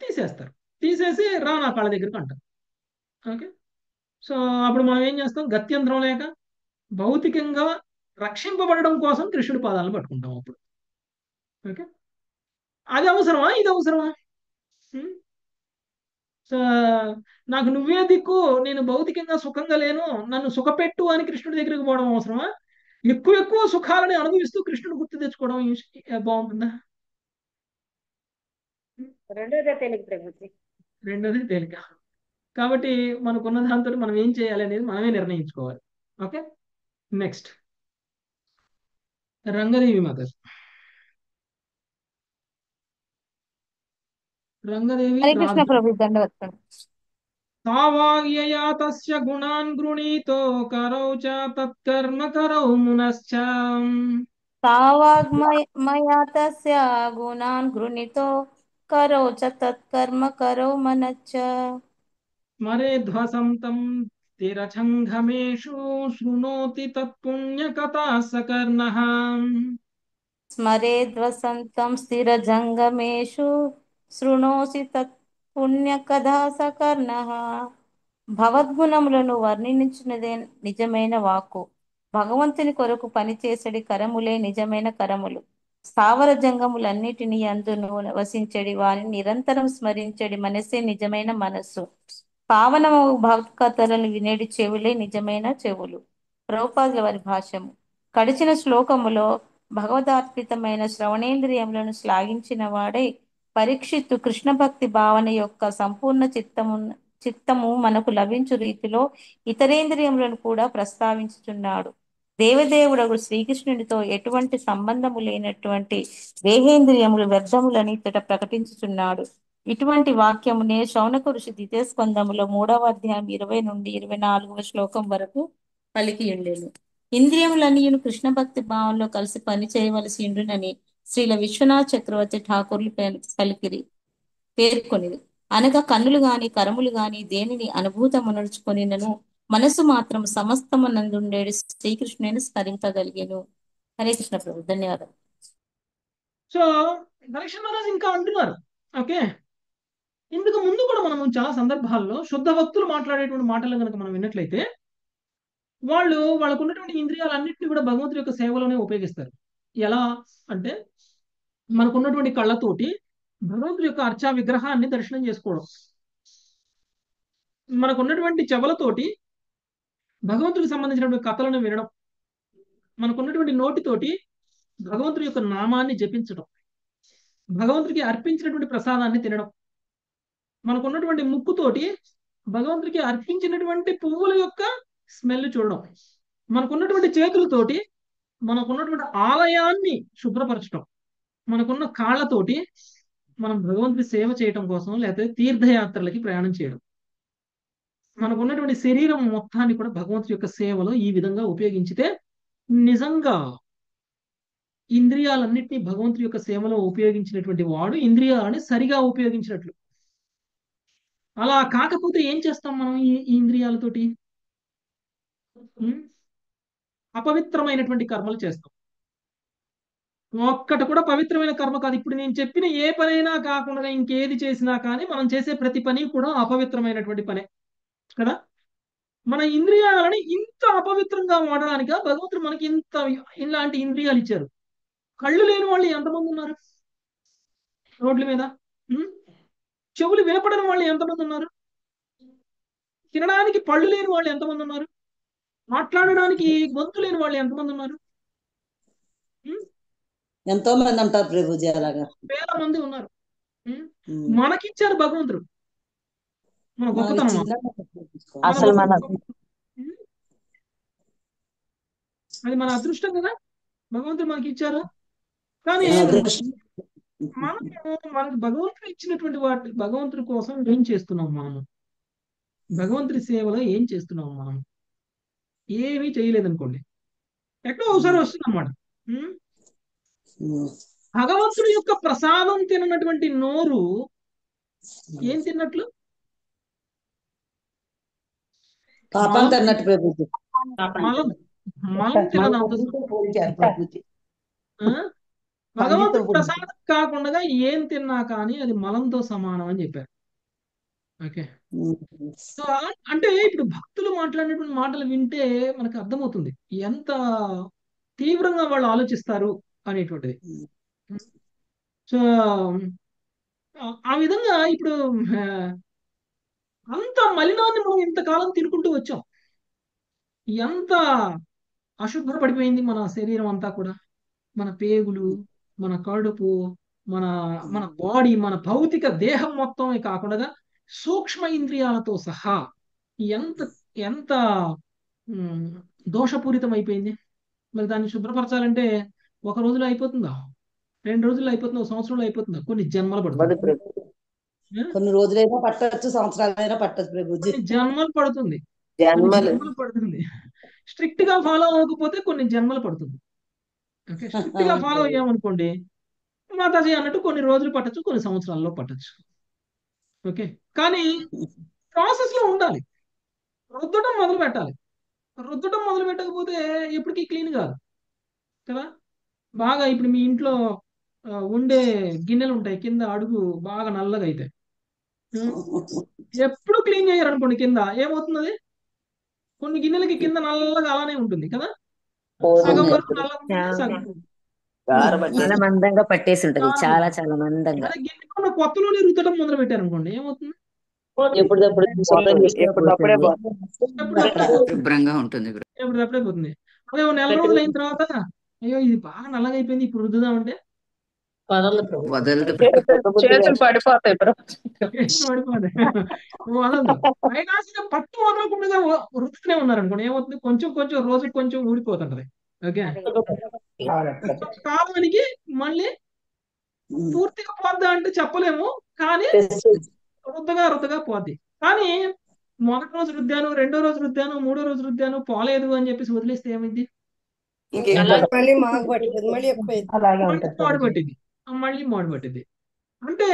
తీసేస్తారు. తీసేసి రా నా కాళ్ళ దగ్గరకు అంటారు. ఓకే, సో అప్పుడు మనం ఏం చేస్తాం, గత్యంతరం లేక భౌతికంగా రక్షింపబడడం కోసం కృష్ణుడి పాదాలను పట్టుకుంటాం అప్పుడు. ఓకే, అది అవసరమా, ఇది అవసరమా? ఉం? సో నాకు నువ్వే దిక్కు, నేను భౌతికంగా సుఖంగా లేను, నన్ను సుఖపెట్టు అని కృష్ణుడి దగ్గరికి పోవడం అవసరమా? ఎక్కువ ఎక్కువ సుఖాలని అనుభవిస్తూ కృష్ణుడు గుర్తు తెచ్చుకోవడం బాగుంటుందా? రెండోదే తేలిక ప్రభుజీ. రెండోది తేలిక. కాబట్టి మనకున్న దాంతో మనం ఏం చేయాలి అనేది మనమే నిర్ణయించుకోవాలి. ఓకే, నెక్స్ట్ రంగదేవి మాత. రంగదేవి హరే కృష్ణ రాధ. ప్రభు, దండవత్తం. తావాగ్యయా తస్య గుణాన్ గృణీతో కరౌ చ తత్కర్మ కరౌ మునశ్చ. తావాగ్మయా తస్య గుణాన్ గృణీతో కరౌ చ తత్కర్మ కరౌ మనచ్చ. స్మరేధ్వసం తం స్థిరచంఘమేషు శృణోతి తత్పుణ్యకథా సకర్ణః. స్మరేద్వసంతం స్థిరజంగమేషు శృణోసి తత్ పుణ్యకథా సకర్ణః. భగవద్గుణములను వర్ణించినదే నిజమైన వాక్కు. భగవంతుని కొరకు పనిచేసడి కరములే నిజమైన కరములు. స్థావర జంగములన్నిటినీ అందును వసించడి వారిని నిరంతరం స్మరించడి మనసే నిజమైన మనస్సు. పావనము భక్తికథలను వినేడి చెవులే నిజమైన చెవులు. ప్రభుపాదుల వారి భాష్యము. గడిచిన శ్లోకములో భగవదార్పితమైన శ్రవణేంద్రియములను శ్లాఘించిన వాడై పరీక్షిత్తు కృష్ణ భక్తి భావన యొక్క సంపూర్ణ చిత్తము మనకు లభించు రీతిలో ఇతరేంద్రియములను కూడా ప్రస్తావించుచున్నాడు. దేవదేవుడు శ్రీకృష్ణుడితో ఎటువంటి సంబంధము లేనటువంటి దేహేంద్రియములు వ్యర్థములని ఇతట ప్రకటించుచున్నాడు. ఇటువంటి వాక్యమునే శౌనక ఋషి ద్వితీయ స్కందములో 3వ అధ్యాయం 20 నుండి 24వ శ్లోకం వరకు పలికి ఉండేను. ఇంద్రియములన్నీయును కృష్ణ భక్తి భావంలో కలిసి పని చేయవలసి ఉండునని శ్రీల విశ్వనాథ్ చక్రవర్తి ఠాకూర్లు పలికిరి పేర్కొనిది. అనగా కన్నులు గాని కరములు గాని దేనిని అనుభూతమునర్చుకొనినను మనసు మాత్రం సమస్తమునందుండేడు శ్రీకృష్ణుని స్మరింపగలిగెను. హరే కృష్ణ ప్రభు, ధన్యవాదాలు. సో దక్షిణ మహారాజ్ ఇంకా అంటున్నారు. ఓకే, ఇందుకు ముందు కూడా మనం చాలా సందర్భాల్లో శుద్ధ భక్తులు మాట్లాడేటువంటి మాటలు కనుక మనం విన్నట్లయితే వాళ్ళకు ఉన్నటువంటి ఇంద్రియాలన్నింటినీ కూడా భగవంతుడి యొక్క సేవలోనే ఉపయోగిస్తారు. ఎలా అంటే మనకున్నటువంటి కళ్ళతోటి భగవంతుడి యొక్క అర్చా విగ్రహాన్ని దర్శనం చేసుకోవడం, మనకున్నటువంటి చెవులతోటి భగవంతుడికి సంబంధించినటువంటి కథలను వినడం, మనకున్నటువంటి నోటితోటి భగవంతుడి యొక్క నామాన్ని జపించడం, భగవంతుడికి అర్పించినటువంటి ప్రసాదాన్ని తినడం, మనకున్నటువంటి ముక్కుతోటి భగవంతుడికి అర్పించినటువంటి పువ్వుల యొక్క స్మెల్ చూడడం, మనకున్నటువంటి చేతులతోటి మనకున్నటువంటి ఆలయాన్ని శుభ్రపరచడం, మనకున్న కాళ్ళతోటి మనం భగవంతుడి సేవ చేయడం కోసం లేకపోతే తీర్థయాత్రలకి ప్రయాణం చేయడం, మనకున్నటువంటి శరీరం మొత్తాన్ని కూడా భగవంతుడి యొక్క సేవలో ఈ విధంగా ఉపయోగించితే నిజంగా ఇంద్రియాలన్నింటినీ భగవంతుడి యొక్క సేవలో ఉపయోగించినటువంటి వాడు ఇంద్రియాలని సరిగా ఉపయోగించినట్లు. అలా కాకపోతే ఏం చేస్తాం మనం ఈ ఇంద్రియాలతోటి? అపవిత్రమైనటువంటి కర్మలు చేస్తాం. ఒక్కటి కూడా పవిత్రమైన కర్మ కాదు. ఇప్పుడు నేను చెప్పిన ఏ పనైనా కాకుండా ఇంకేది చేసినా కానీ మనం చేసే ప్రతి పని కూడా అపవిత్రమైనటువంటి పనే కదా. మన ఇంద్రియాలని ఇంత అపవిత్రంగా వాడడానిక భగవంతుడు మనకి ఇలాంటి ఇంద్రియాలు ఇచ్చారు. కళ్ళు లేని వాళ్ళు ఎంతమంది ఉన్నారు రోడ్ల మీద? చెవులు వినపడని వాళ్ళు ఎంతమంది ఉన్నారు? తినడానికి పళ్ళు లేని వాళ్ళు ఎంతమంది ఉన్నారు? మాట్లాడడానికి గొంతు లేని వాళ్ళు ఎంతమంది ఉన్నారు? ఎంతో మంది అంటారు ప్రభుజీ అలాగా, వేల మంది ఉన్నారు. మనకిచ్చారు భగవంతుడు. మన గొప్పతనం అసలు అది మన అదృష్టం కదా, భగవంతుడు మనకి ఇచ్చారు. కానీ మనకు భగవంతుడు ఇచ్చినటువంటి వాటి భగవంతుడి కోసం ఏం చేస్తున్నాం మనము? భగవంతుడి సేవలో ఏం చేస్తున్నాం మనం? ఏమీ చేయలేదనుకోండి, ఎక్కడో ఒకసారి వస్తుంది అన్నమాట. భగవంతుడి యొక్క ప్రసాదం తిననటువంటి నోరు ఏం తిన్నట్లు? పాపం తిన్నట్టు ప్రభుజీ. మలం తినదంత. భగవంతుడి ప్రసాదం కాకుండా ఏం తిన్నా కానీ అది మలంతో సమానం అని చెప్పారు. ఓకే, సో అంటే ఇప్పుడు భక్తులు మాట్లాడినటువంటి మాటలు వింటే మనకు అర్థమవుతుంది ఎంత తీవ్రంగా వాళ్ళు ఆలోచిస్తారు అనేటువంటిది. సో ఆ విధంగా ఇప్పుడు ఆ, అంత మలినాన్ని మనం ఇంతకాలం తినుకుంటూ వచ్చాం. ఎంత అశుభ్రపడిపోయింది మన శరీరం అంతా కూడా. మన పేగులు, మన కడుపు, మన మన బాడీ, మన భౌతిక దేహం మొత్తమే కాకుండా సూక్ష్మ ఇంద్రియాలతో సహా ఎంత ఎంత ఉమ్, దోషపూరితం అయిపోయింది. మరి దాన్ని శుభ్రపరచాలంటే ఒక రోజులో అయిపోతుందా? 2 రోజుల్లో అయిపోతుందా? ఒక సంవత్సరంలో అయిపోతుందా? కొన్ని జన్మలు పడుతుంది. అవ్వదు ప్రభు. ఆ? కొన్ని రోజులైనా పట్టొచ్చు, సంవత్సరాలైనా పట్టొచ్చు ప్రభుజీ. కొన్ని జన్మలు పడుతుంది. కొన్ని జన్మలు జన్మలు పడుతుంది. స్ట్రిక్ట్ గా ఫాలో అవ్వకపోతే కొన్ని జన్మలు పడుతుంది. ఓకే, స్ట్రిక్ట్ గా అవును ఫాలో ప్రభు. అయ్యామనుకోండి, మాతాజీ అన్నట్టు కొన్ని రోజులు పట్టచ్చు, కొన్ని సంవత్సరాల్లో పట్టచ్చు. ఓకే, కానీ ప్రాసెస్ లో ఉండాలి. రుద్దడం మొదలు పెట్టాలి. రుద్దడం మొదలు పెట్టకపోతే ఎప్పటికీ క్లీన్ కాదు కదా. బాగా ఇప్పుడు మీ ఇంట్లో ఉండే గిన్నెలు ఉంటాయి, కింద అడుగు బాగా నల్లగా అయితే ఎప్పుడు క్లీన్ చేయరనుకోండి, కింద ఏమవుతుంది? అది కొన్ని గిన్నెలకి కింద నల్లగా అలానే ఉంటుంది కదా. సగం పోతుంది వరకు అప్పుడు. నల్లగా ఉంటుంది, సగం చాలా ఈ- మందంగా పట్టేసి ఉంటది, చాలా చాలా మందంగా. అదే గిన్నె ఉన్న కొత్తలోనే రుద్దడం మొదలు పెట్టారనుకోండి, ఏమవుతుంది? ఎప్పుడప్పుడు శుభ్రం ఎప్పుడప్పుడే చేసుకోకపోతే ఎప్పుడప్పుడే పోతుంది. శుభ్రంగా ఉంటుంది. ఎప్పుడప్పుడే పోతుంది. అదే ఓ నెల రోజులు అయిన తర్వాత, అయ్యో ఇది బాగా నల్లగా అయిపోయింది, ఇప్పుడు రుద్దుదామంటే వదలదు ప్రభు. వదలదు. చేతులు పడిపోతాయి ప్రభుజీ. పడిపోతుంది. వదలదు. అయినా సరే పట్టు వదలకుండా రుద్దుతూనే ఉన్నారనుకోండి, ఏమవుతుంది? కొంచెం కొంచెం రోజు కొంచెం ఊడిపోతుంటది. ఓకే, కాలానికి మళ్ళీ పూర్తిగా పోద్దా అంటే చెప్పలేము, కానీ రుద్దగా పోద్ది. కానీ మొదటి రోజు రుద్దాను, రెండో రోజు రుద్దాను, మూడో రోజు రుద్దాను, పోలేదు అని చెప్పేసి వదిలేస్తే ఏమైంది? మళ్ళీ మాకు పట్టిపోతుంది, మళ్ళీ ఎక్కువ అయింది. మళ్ళీ మాడు పట్టింది. మళ్ళీ మాడు పట్టింది. అంటే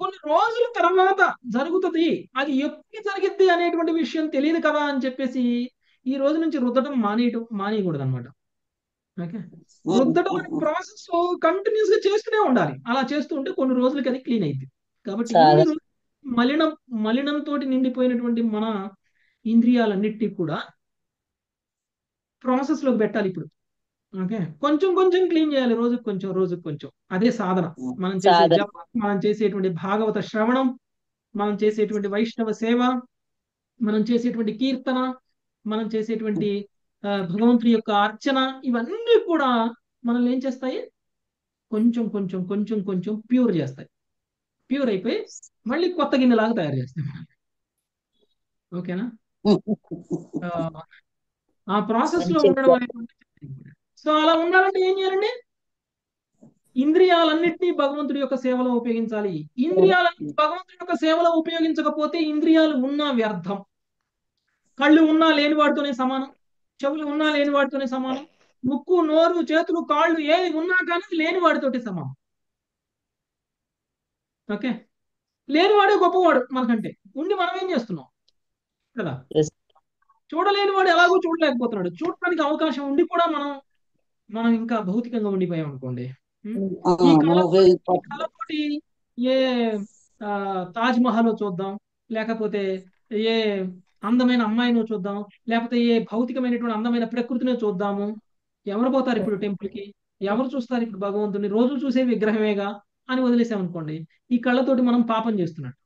కొన్ని రోజుల తర్వాత జరుగుతుంది, అది ఎప్పుడు జరిగిద్ది అనేటువంటి విషయం తెలియదు కదా అని చెప్పేసి ఈ రోజు నుంచి రుద్దడం మానేయకూడదు అనమాట. ఓకే, రుద్దడం అనే ప్రాసెస్ కంటిన్యూస్ గా చేస్తూనే ఉండాలి. అలా చేస్తూ ఉంటే కొన్ని రోజులకి అది క్లీన్ అయింది. కాబట్టి చాలా ఇన్ని రోజులు మలినంతో నిండిపోయినటువంటి మన ఇంద్రియాలన్నిటి కూడా ప్రాసెస్ లోకి పెట్టాలి ఇప్పుడు. ఓకే, కొంచెం కొంచెం క్లీన్ చేయాలి, రోజుకు కొంచెం, రోజుకు కొంచెం. అదే సాధన. మనం చేసే సాధన. జపం, మనం చేసేటువంటి భాగవత శ్రవణం, మనం చేసేటువంటి వైష్ణవ సేవ, మనం చేసేటువంటి కీర్తన, మనం చేసేటువంటి భగవంతుడి యొక్క అర్చన, ఇవన్నీ కూడా మనల్ని ఏం చేస్తాయి? కొంచెం కొంచెం కొంచెం కొంచెం ప్యూర్ చేస్తాయి. ప్యూర్ అయిపోయి మళ్ళీ కొత్త గిన్నెలాగా తయారు చేస్తాయి మనల్ని. ఓకేనా? ఆ, ఆ ప్రాసెస్ లో ఉండడం అనేటువంటి. సో అలా ఉండాలంటే ఏం చేయాలండి? ఇంద్రియాలన్నింటినీ భగవంతుడి యొక్క సేవలో ఉపయోగించాలి. ఇంద్రియాలన్నీ భగవంతుడి యొక్క సేవలో ఉపయోగించకపోతే ఇంద్రియాలు ఉన్నా వ్యర్థం. కళ్ళు ఉన్నా లేని వాడితోనే సమానం, చెవులు ఉన్నా లేని వాడితోనే సమానం, ముక్కు, నోరు, చేతులు, కాళ్ళు ఏది ఉన్నా కానీ లేని వాడితోటి సమానం. ఓకే, లేనివాడే గొప్పవాడు మనకంటే. ఉండి మనం ఏం చేస్తున్నాం కదా. చూడలేని వాడు ఎలాగో చూడలేకపోతున్నాడు. చూడటానికి అవకాశం ఉండి కూడా మనం ఇంకా భౌతికంగా ఉండిపోయాం అనుకోండి. ఈ కళ్ళతోటి ఏ తాజ్ మహల్ చూద్దాం, లేకపోతే ఏ అందమైన అమ్మాయినో చూద్దాం, లేకపోతే ఏ భౌతికమైనటువంటి అందమైన ప్రకృతిని చూద్దాము. ఎవరు పోతారు ఇప్పుడు టెంపుల్ కి? ఎవరు చూస్తారు ఇప్పుడు భగవంతుని? రోజు చూసే విగ్రహమేగా అని వదిలేసామనుకోండి, ఈ కళ్ళతోటి మనం పాపం చేస్తున్నట్టు.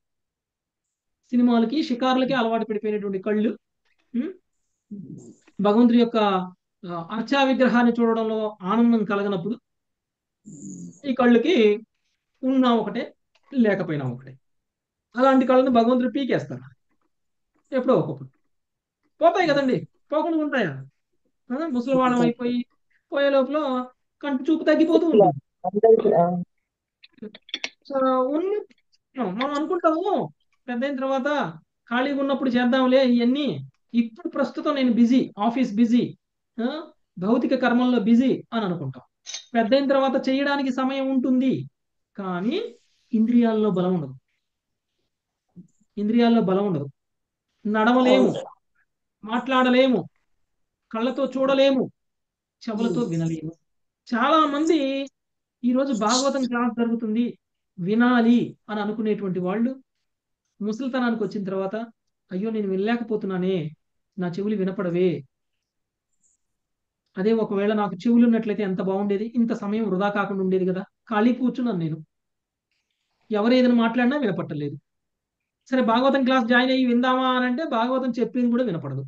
సినిమాలకి, షికారులకి అలవాటు పడిపోయినటువంటి కళ్ళు భగవంతుడి యొక్క అర్చా విగ్రహాన్ని చూడడంలో ఆనందం కలగనప్పుడు ఈ కళ్ళుకి ఉన్నా ఒకటే, లేకపోయినా ఒకటే. అలాంటి కళ్ళని భగవంతుడు పీకేస్తారు ఎప్పుడో ఒకప్పుడు. పోతాయి కదండి, పోకుండా ఉంటాయా? ముసలివాళ్ళం అయిపోయి పోయే లోపల కంటి చూపు తగ్గిపోతూ ఉంటుంది. సో మనం అనుకుంటాము పెద్ద అయిన తర్వాత ఖాళీగా ఉన్నప్పుడు చేద్దాంలే ఇవన్నీ, ఇప్పుడు ప్రస్తుతం నేను బిజీ, ఆఫీస్ బిజీ, భౌతిక కర్మల్లో బిజీ అని అనుకుంటాం. పెద్ద అయిన తర్వాత చేయడానికి సమయం ఉంటుంది, కానీ ఇంద్రియాల్లో బలం ఉండదు. ఇంద్రియాల్లో బలం ఉండదు. నడవలేము, మాట్లాడలేము, కళ్ళతో చూడలేము, చెవులతో వినలేము. చాలా మంది ఈరోజు భాగవతం క్లాస్ జరుగుతుంది వినాలి అని అనుకునేటువంటి వాళ్ళు ముసలితనానికి వచ్చిన తర్వాత, అయ్యో నేను వినలేకపోతున్నానే, నా చెవులు వినపడవే అదే ఒకవేళ నాకు చెవులు ఉన్నట్లయితే ఎంత బాగుండేది, ఇంత సమయం వృధా కాకుండా ఉండేది కదా. ఖాళీ కూర్చున్నాను నేను, ఎవరు ఏదైనా మాట్లాడినా వినపట్టలేదు. సరే భాగవతం క్లాస్ జాయిన్ అయ్యి విందామా అని అంటే భాగవతం చెప్పేది కూడా వినపడదు.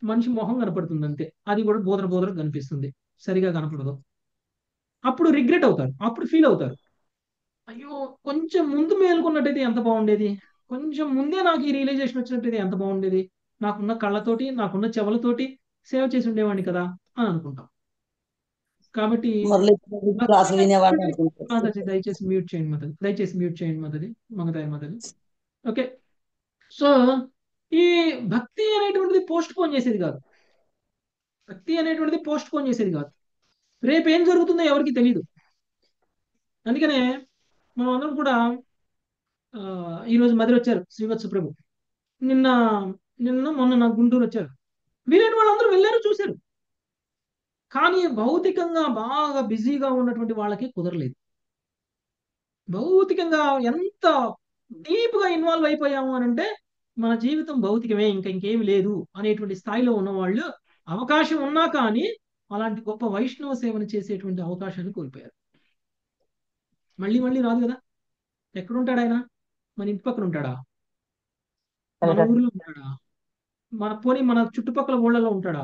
మనిషి మొహం కనపడుతుంది అంతే, అది కూడా బోధన బోధన కనిపిస్తుంది, సరిగా కనపడదు. అప్పుడు రిగ్రెట్ అవుతారు, అప్పుడు ఫీల్ అవుతారు, అయ్యో కొంచెం ముందు మేలుకున్నట్టయితే ఎంత బాగుండేది, కొంచెం ముందే నాకు ఈ రియలైజేషన్ వచ్చినట్టయితే ఎంత బాగుండేది, నాకున్న కళ్ళతోటి నాకున్న చెవులతోటి సేవ చేసి ఉండేవాడిని కదా అని అనుకుంటాం. కాబట్టి మురళి భక్తి క్లాసులు వినేవాడిని అనేటువంటిది అనుకుంటారు. దయచేసి మ్యూట్ చేయండి మదది, దయచేసి మ్యూట్ చేయండి మదది, మగతాయి మదది. ఓకే. సో ఈ భక్తి అనేటువంటిది పోస్ట్ పోన్ చేసేది కాదు, భక్తి అనేటువంటిది పోస్ట్ పోన్ చేసేది కాదు. రేపు ఏం జరుగుతుందో ఎవరికి తెలియదు. అందుకనే మనం అందరం కూడా ఆ, ఈరోజు మదిరి వచ్చారు శ్రీవత్స ప్రభు, నిన్న నిన్న మొన్న నాకు గుంటూరు వచ్చారు. వీలైన వాళ్ళందరూ వెళ్ళారు, చూశారు. కానీ భౌతికంగా బాగా బిజీగా ఉన్నటువంటి వాళ్ళకి కుదరలేదు. భౌతికంగా ఎంత డీప్ గా ఇన్వాల్వ్ అయిపోయాము అని అంటే మన జీవితం భౌతికమే, ఇంకా ఇంకేమి లేదు అనేటువంటి స్థాయిలో ఉన్న వాళ్ళు అవకాశం ఉన్నా కానీ అలాంటి గొప్ప వైష్ణవ సేవను చేసేటువంటి అవకాశాన్ని కోల్పోయారు. మళ్ళీ మళ్ళీ రాదు కదా. ఎక్కడుంటాడు ఆయన? మన ఇంటి పక్కన ఉంటాడా? మన ఊరిలో ఉంటాడా? మన చుట్టుపక్కల ఊళ్ళలో ఉంటాడా?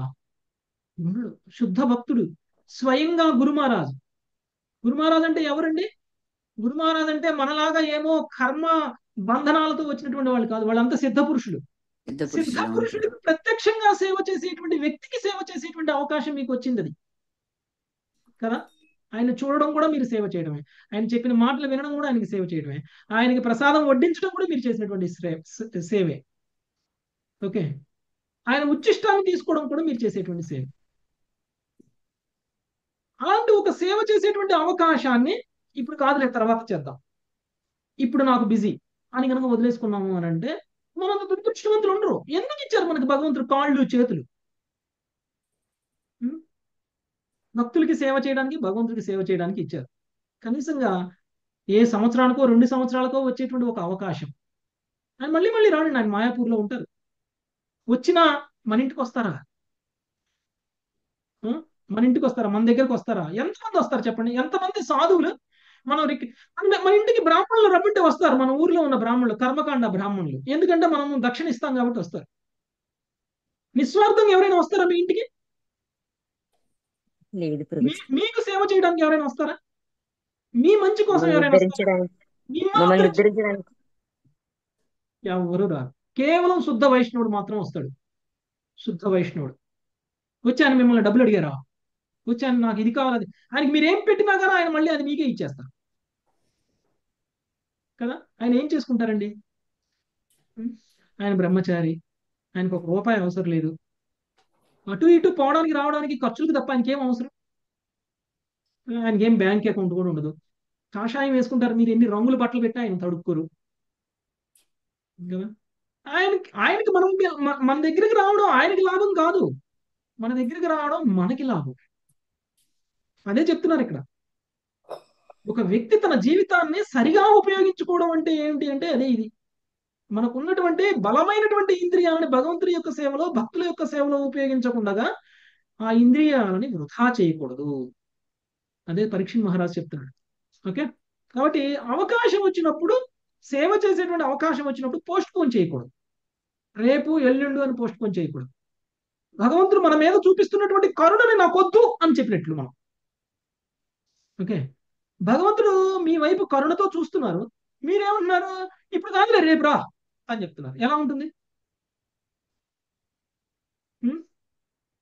ఉండడు. శుద్ధ భక్తుడు, స్వయంగా గురు మహారాజ్. గురు మహారాజ్ అంటే ఎవరండి? గురు మహారాజ్ అంటే మనలాగా ఏమో కర్మ బంధనాలతో వచ్చినటువంటి వాళ్ళు కాదు, వాళ్ళంతా సిద్ధ పురుషులు. సిద్ధ సిద్ధ పురుషులు. పురుషుడికి ప్రత్యక్షంగా సేవ చేసేటువంటి వ్యక్తికి సేవ చేసేటువంటి అవకాశం మీకు వచ్చింది అది కదా. ఆయన చూడడం కూడా మీరు సేవ చేయడమే, ఆయన చెప్పిన మాటలు వినడం కూడా ఆయనకి సేవ చేయడమే, ఆయనకి ప్రసాదం వడ్డించడం కూడా మీరు చేసినటువంటి సేవే. ఓకే. ఆయన ఉచ్చిష్టాన్ని తీసుకోవడం కూడా మీరు చేసేటువంటి సేవ. అలాంటి ఒక సేవ చేసేటువంటి అవకాశాన్ని ఇప్పుడు కాదులే తర్వాత చేద్దాం, ఇప్పుడు నాకు బిజీ అని కనుక వదిలేసుకున్నాము అని అంటే మనం దురదృష్టవంతులు ఉండరు. ఎందుకు ఇచ్చారు మనకి భగవంతుడు కాళ్ళు చేతులు? ఉం? భక్తులకి సేవ చేయడానికి, భగవంతుడికి సేవ చేయడానికి ఇచ్చారు. కనీసంగా ఏ సంవత్సరానికో 2 సంవత్సరాలకో వచ్చేటువంటి ఒక అవకాశం. ఆయన మళ్ళీ మళ్ళీ రాండి, ఆయన మాయాపూర్లో ఉంటారు. వచ్చినా మన ఇంటికి వస్తారా? ఉం? మన ఇంటికి వస్తారా? మన దగ్గరకు వస్తారా? ఎంతమంది వస్తారు చెప్పండి? ఎంతమంది సాధువులు మనం మన ఇంటికి బ్రాహ్మణులు రమ్మంటే వస్తారు. మన ఊర్లో ఉన్న బ్రాహ్మణులు, కర్మకాండ బ్రాహ్మణులు, ఎందుకంటే మనం దక్షిణ ఇస్తాం కాబట్టి వస్తారు. నిస్వార్థంగా ఎవరైనా వస్తారా మీ ఇంటికి? లేదు ప్రభుజీ. మీకు సేవ చేయడానికి ఎవరైనా వస్తారా? మీ మంచి కోసం మమ్మల్ని ఎవరైనా వస్తారా? ఉద్ధరించడానికి మమ్మల్ని ఉద్ధరించడానికి ఎవరు రారు. కేవలం శుద్ధ వైష్ణవుడు మాత్రం వస్తాడు. శుద్ధ వైష్ణవుడు వచ్చి ఆయన మిమ్మల్ని డబ్బులు అడిగారా? వచ్చి ఆయన నాకు ఇది కావాలి, ఆయనకి మీరు ఏం పెట్టినా కానీ ఆయన మళ్ళీ అది మీకే ఇచ్చేస్తారు కదా. ఆయన ఏం చేసుకుంటారండి? ఆయన బ్రహ్మచారి, ఆయనకు ₹1 అవసరం లేదు. అటు ఇటు పోవడానికి రావడానికి ఖర్చులకు తప్ప ఆయనకి ఏం అవసరం? ఆయనకి ఏం బ్యాంక్ అకౌంట్ కూడా ఉండదు. కాషాయం వేసుకుంటారు, మీరు ఎన్ని రంగుల బట్టలు పెట్టినా ఆయన తడుక్కోరు కదా. ఆయనకి మన దగ్గరికి రావడం ఆయనకి లాభం కాదు, మన దగ్గరికి రావడం మనకి లాభం. అదే చెప్తున్నారు ఇక్కడ. ఒక వ్యక్తి తన జీవితాన్ని సరిగా ఉపయోగించుకోవడం అంటే ఏంటి అంటే అదే ఇది. మనకున్నటువంటి బలమైనటువంటి ఇంద్రియాలని భగవంతుడి యొక్క సేవలో, భక్తుల యొక్క సేవలో ఉపయోగించకుండా ఆ ఇంద్రియాలని వృధా చేయకూడదు. అదే పరీక్షణ్ మహారాజ్ చెప్తున్నాడు. ఓకే. కాబట్టి అవకాశం వచ్చినప్పుడు, సేవ చేసేటువంటి అవకాశం వచ్చినప్పుడు పోస్ట్ పోన్ చేయకూడదు. రేపు ఎల్లుండు అని పోస్ట్ పోన్ చేయకూడదు. భగవంతుడు మన మీద చూపిస్తున్నటువంటి కరుణని నాకొద్దు అని చెప్పినట్లు మనం. ఓకే. భగవంతుడు మీ వైపు కరుణతో చూస్తున్నారు, మీరేమంటున్నారు? ఇప్పుడు కాదులే రేపు రా అని చెప్తున్నారు. ఎలా ఉంటుంది?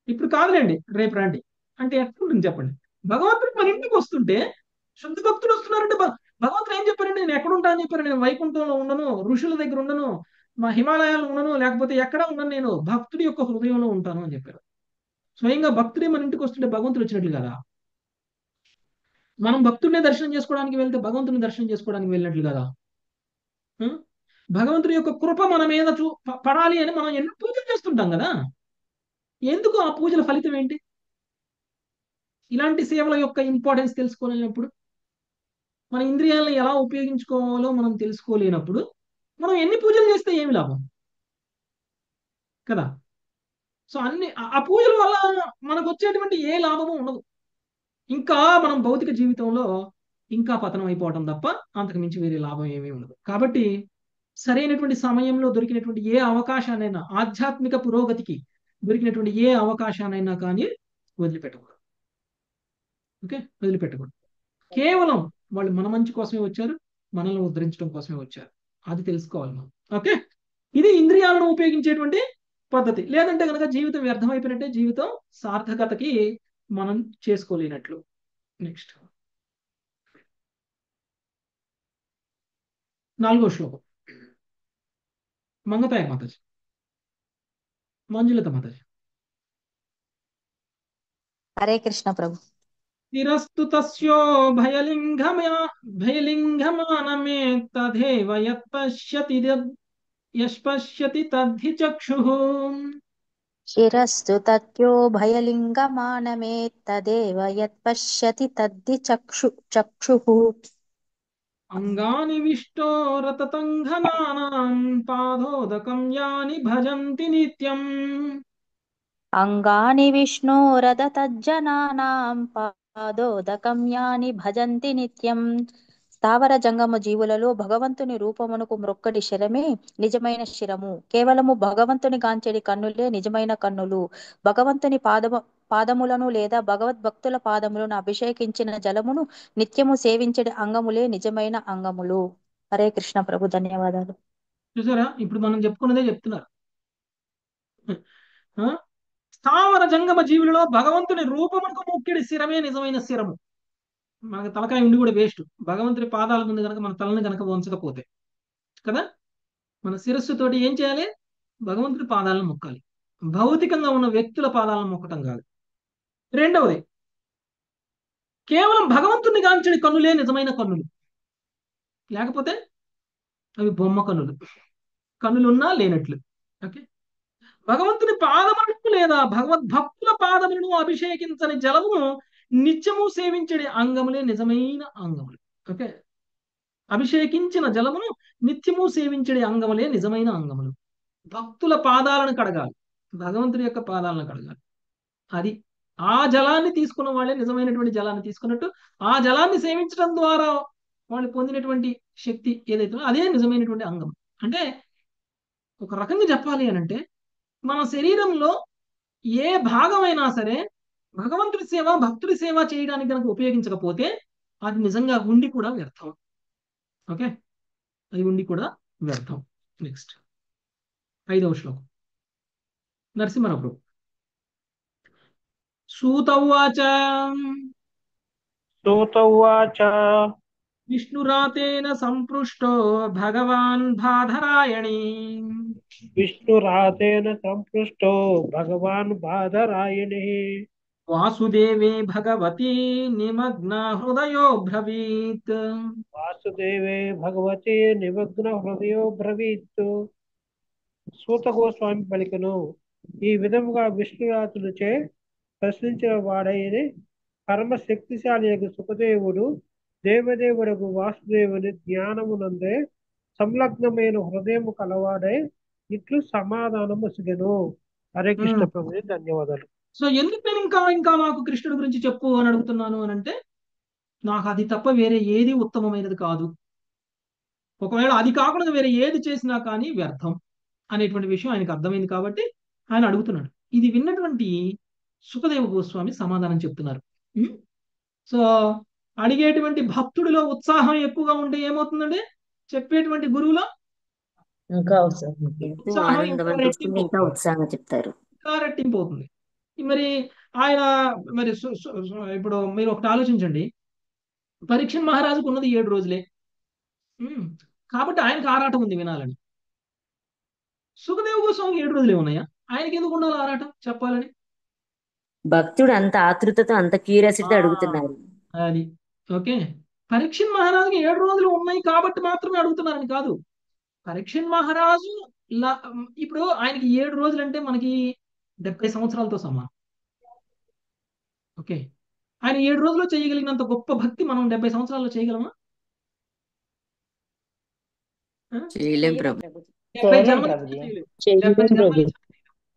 ఇప్పుడు కాదులేండి రేపు రండి అంటే ఎట్లుంటుంది చెప్పండి? భగవంతుడు మన ఇంటికి వస్తుంటే, శుద్ధ భక్తులు వస్తున్నారంటే భగవంతుడు ఏం చెప్పారండి? నేను ఎక్కడ ఉంటా అని చెప్పారు? నేను వైకుంఠంలో ఉండను, ఋషుల దగ్గర ఉండను, మా హిమాలయాల్లో ఉండను, లేకపోతే ఎక్కడ ఉండను, నేను భక్తుడి యొక్క హృదయంలో ఉంటాను అని చెప్పారు. స్వయంగా భక్తుడే మన ఇంటికి వస్తుంటే భగవంతుడు వచ్చినట్లు కదా. మనం భక్తుడినే దర్శనం చేసుకోవడానికి వెళ్తే భగవంతుని దర్శనం చేసుకోవడానికి వెళ్ళినట్లు కదా. భగవంతుడి యొక్క కృప మన మీద పడాలి అని మనం ఎన్నో పూజలు చేస్తుంటాం కదా. ఎందుకు ఆ పూజల ఫలితం ఏంటి? ఇలాంటి సేవల యొక్క ఇంపార్టెన్స్ తెలుసుకోలేనప్పుడు, మన ఇంద్రియాలను ఎలా ఉపయోగించుకోవాలో మనం తెలుసుకోలేనప్పుడు మనం ఎన్ని పూజలు చేస్తే ఏమి లాభం కదా. సో అన్ని ఆ పూజల వల్ల మనకు వచ్చేటువంటి ఏ లాభము ఉండదు. ఇంకా మనం భౌతిక జీవితంలో ఇంకా పతనం అయిపోవటం తప్ప అంతకు మించి వేరే లాభం ఏమీ ఉండదు. కాబట్టి సరైనటువంటి సమయంలో దొరికినటువంటి ఏ అవకాశాన్నైనా, ఆధ్యాత్మిక పురోగతికి దొరికినటువంటి ఏ అవకాశాన్నైనా కానీ వదిలిపెట్టకూడదు. ఓకే, వదిలిపెట్టకూడదు. కేవలం వాళ్ళు మన మంచి కోసమే వచ్చారు, మనల్ని ఉద్ధరించడం కోసమే వచ్చారు. అది తెలుసుకోవాలి మనం. ఓకే, ఇది ఇంద్రియాలను ఉపయోగించేటువంటి పద్ధతి. లేదంటే కనుక జీవితం వ్యర్థమైపోయినట్టే, జీవితం సార్థకతకి మనం చేసుకోలేనట్లు. నెక్స్ట్ 4వ శ్లోకం. మంగతాయ మాతాజీ, మంజులత మాతాజీ. హరే కృష్ణ ప్రభు. తిరస్తు తస్యో భయలింగమానమే తదేవ యత్పశ్యతి తద్ధి చక్షుః. శిరస్తు తత్యో భయలింగమానమే తదేవ యత్పశ్యతి తద్ధి చక్షుః. అంగాని విష్టో రతతంఘనానాం పాదోదకం యాని భజంతి నిత్యం. అంగాని విష్ణోరదతజ్జనానాం పాదోదకం యాని భజంతి నిత్యం. స్థావర జంగమ జీవులలో భగవంతుని రూపమునకు మ్రొక్కటి శిరమే నిజమైన శిరము. కేవలము భగవంతుని గాంచెడి కన్నులే నిజమైన కన్నులు. భగవంతుని పాదములను లేదా భగవద్భక్తుల పాదములను అభిషేకించిన జలమును నిత్యము సేవించడి అంగములే నిజమైన అంగములు. హరే కృష్ణ ప్రభు. ధన్యవాదాలు. చూసారా, ఇప్పుడు మనం చెప్పుకున్నదే చెప్తున్నారు. ఆ? స్థావర జంగమ జీవులలో భగవంతుని రూపమునకు ముక్కిడి శిరమే నిజమైన శిరము. మనకు తలకాయ ఉండి కూడా వేస్ట్. భగవంతుని పాదాల ముందు కనుక మన తలని కనుక వంచకపోతే కదా, మన శిరస్సుతోటి ఏం చేయాలి? భగవంతుడి పాదాలను మొక్కాలి. భౌతికంగా ఉన్న వ్యక్తుల పాదాలను మొక్కటం కాదు. రెండవది, కేవలం భగవంతుని గాంచడి కన్నులే నిజమైన కన్నులు. లేకపోతే అవి బొమ్మ కన్నులు, కన్నులున్నా లేనట్లు. ఓకే, భగవంతుని పాదములను లేదా భగవద్భక్తుల పాదములను అభిషేకించని జలమును నిత్యము సేవించడి అంగములే నిజమైన అంగములు. ఓకే, అభిషేకించిన జలమును నిత్యము సేవించడి అంగములే నిజమైన అంగములు. భక్తుల పాదాలను కడగాలి, భగవంతుడి యొక్క పాదాలను కడగాలి. అది ఆ జలాన్ని తీసుకున్న వాళ్ళే నిజమైనటువంటి జలాన్ని తీసుకున్నట్టు, ఆ జలాన్ని సేవించడం ద్వారా వాళ్ళు పొందినటువంటి శక్తి ఏదైతే అదే నిజమైనటువంటి అంగం. అంటే ఒక రకంగా చెప్పాలి అని అంటే, మన శరీరంలో ఏ భాగమైనా సరే భగవంతుడి సేవ, భక్తుడి సేవ చేయడానికి కనుక ఉపయోగించకపోతే అది నిజంగా ఉండి కూడా వ్యర్థం. ఓకే, అది ఉండి కూడా వ్యర్థం. నెక్స్ట్ 5వ శ్లోకం. నరసింహ ప్రభు. సూత ఉవాచ విష్ణురాతేన సంపృష్టో భగవాన్ బాధరాయణి. విష్ణురాతేన సంపృష్టో భగవాన్ బాధరాయణి. వాసుదేవే భగవతి నిమగ్న హృదయో బ్రవీత్. వాసుదేవే భగవతి నిమగ్న హృదయో బ్రవీత్. సూత గోస్వామి పలికను, ఈ విధముగా విష్ణురాతులచే ప్రశ్నించిన వాడైన పరమ శక్తిశాలి సుఖదేవుడు దేవదేవుడకు వాసుదేవుని జ్ఞానమునందే సంలగ్నమైన హృదయము కలవాడే ఇట్లు సమాధానము సిగను. హరే కృష్ణ ప్రభు. ధన్యవాదాలు. సో ఎందుకు నేను ఇంకా నాకు కృష్ణుడి గురించి చెప్పు అని అడుగుతున్నాను అని అంటే, నాకు అది తప్ప వేరే ఏది ఉత్తమమైనది కాదు. ఒకవేళ అది కాకుండా వేరే ఏది చేసినా కానీ వ్యర్థం అనేటువంటి విషయం ఆయనకు అర్థమైంది కాబట్టి ఆయన అడుగుతున్నాడు. ఇది విన్నటువంటి సుఖదేవ గోస్వామి సమాధానం చెప్తున్నారు. సో అడిగేటువంటి భక్తుడిలో ఉత్సాహం ఎక్కువగా ఉంటే ఏమవుతుందండి? చెప్పేటువంటి గురువులో ఇంకా అవసరం. ఎంతో ఆనందం అనిపిస్తుంది, ఇంకా ఉత్సాహంగా చెప్తారు. ఇంకా రెట్టింపు అవుతుంది. మరి ఆయన మరి ఇప్పుడు మీరు ఒకటి ఆలోచించండి, పరీక్షణ్ మహారాజుకు ఉన్నది 7 రోజులే. కాబట్టి ఆయనకు ఆరాటం ఉంది వినాలని. సుఖదేవ గోస్వామికి 7 రోజులే ఉన్నాయా? ఆయనకి ఎందుకు ఉండాలి ఆరాటం చెప్పాలని? భక్తుడు అంత ఆతృతతో, అంత క్యూరియాసిటీతో అడుగుతున్నారు. అది ఓకే. పరీక్షణ్ మహారాజుకి 7 రోజులు ఉన్నాయి కాబట్టి మాత్రమే అడుగుతున్నారని కాదు. పరీక్షణ్ మహారాజు ఇప్పుడు ఆయనకి 7 రోజులు అంటే మనకి 70 సంవత్సరాలతో సమానం. ఓకే, ఆయన 7 రోజుల్లో చేయగలిగినంత గొప్ప భక్తి మనం 70 సంవత్సరాల్లో చేయగలమా? చేయలేం ప్రభు. 70 జన్మలు చేయలేం. 70 జన్మలు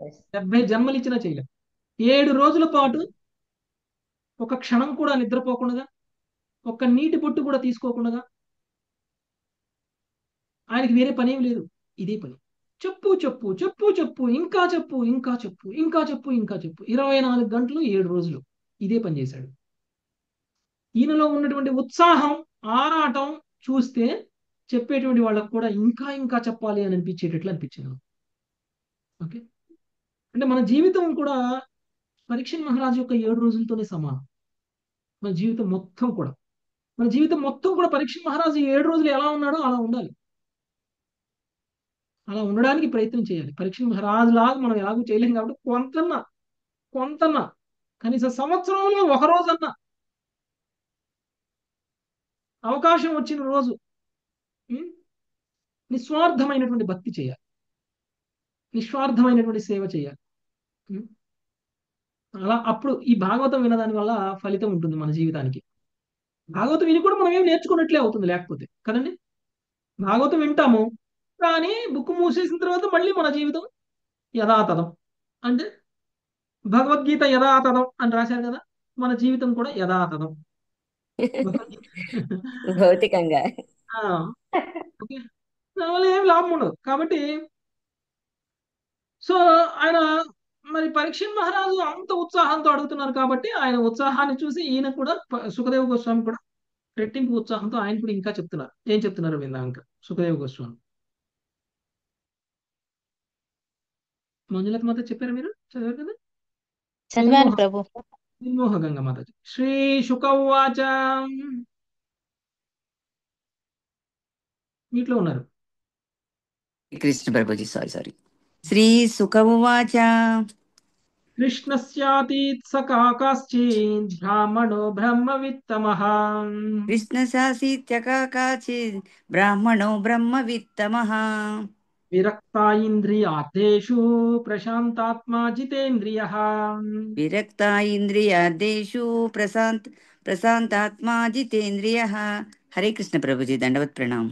Yes. 70 జన్మలు ఇచ్చినా చేయలేం. 7 రోజుల పాటు ఒక క్షణం కూడా నిద్రపోకుండా, ఒక్క నీటి బొట్టు కూడా తీసుకోకుండా, ఆయనకి వేరే పనేం లేదు, ఇదే పని. చెప్పు చెప్పు చెప్పు చెప్పు, ఇంకా చెప్పు ఇంకా చెప్పు ఇంకా చెప్పు ఇంకా చెప్పు, 24 గంటలు 7 రోజులు ఇదే పని చేశాడు. ఈయనలో ఉన్నటువంటి ఉత్సాహం, ఆరాటం చూస్తే చెప్పేటువంటి వాళ్ళకు కూడా ఇంకా ఇంకా చెప్పాలి అని అనిపించేటట్లు అనిపించింది నాకు. ఓకే, అంటే మన జీవితం కూడా పరీక్షణ్ మహారాజు యొక్క 7 రోజులతోనే సమానం. మన జీవితం మొత్తం కూడా, మన జీవితం మొత్తం కూడా పరీక్షణ్ మహారాజు 7 రోజులు ఎలా ఉన్నాడో అలా ఉండాలి. అలా ఉండడానికి ప్రయత్నం చేయాలి. పరీక్షణ్ మహారాజు లాగా మనం ఎలాగో చేయలేం కాబట్టి కొంతన్నా కనీసం సంవత్సరంలో ఒక రోజన్నా అవకాశం వచ్చిన రోజు ఉం, నిస్వార్థమైనటువంటి భక్తి చేయాలి, నిస్వార్థమైనటువంటి సేవ చేయాలి. ఉం. అలా అప్పుడు ఈ భాగవతం వినదాని వల్ల ఫలితం ఉంటుంది మన జీవితానికి. భాగవతం విని కూడా మనం ఏం నేర్చుకున్నట్లే అవుతుంది లేకపోతే కదండి. భాగవతం వింటాము, కానీ బుక్ మూసేసిన తర్వాత మళ్ళీ మన జీవితం యథాతథం. అంటే భగవద్గీత యథాతథం అని రాశారు కదా, మన జీవితం కూడా యథాతథం. భగవద్గీత భౌతికంగా ఆ, ఓకే, దానివల్ల ఏం లాభం ఉండదు. కాబట్టి సో ఆయన మరి పరీక్షణ్ మహారాజు అంత ఉత్సాహంతో అడుగుతున్నారు కాబట్టి ఆయన ఉత్సాహాన్ని చూసి ఈయన కూడా సుఖదేవ గోస్వామి కూడా రెట్టింపు ఉత్సాహంతో ఆయన కూడా ఇంకా చెప్తున్నారు. ఏం చెప్తున్నారు విందాం ఇంకా సుఖదేవ గోస్వామి. మంజులత మాత చెప్పారా, మీరు చదివారు కదా? చదివాను ప్రభు. నిర్మోహ గంగ మాతాజీ. శ్రీ శుక ఉవాచ, వీటిలో ఉన్నారు. కృష్ణ ప్రభుజీ సారీ శ్రీ సుఖ ఉవాచ కృష్ణస్యాతీత్ సఖా కాశ్చిద్ బ్రాహ్మణో బ్రహ్మవిత్తమః కృష్ణశాసీత్యకాచిద్ బ్రాహ్మణో బ్రహ్మవిత్తమః విరక్తా ఇంద్రియార్థేషు ప్రశాంతాత్మా జితేంద్రియః. విరక్త ఇంద్రియార్థేషు ప్రశాంతాత్మా జితేంద్రియ. హరే కృష్ణ ప్రభుజీ దండవత్ ప్రణామం.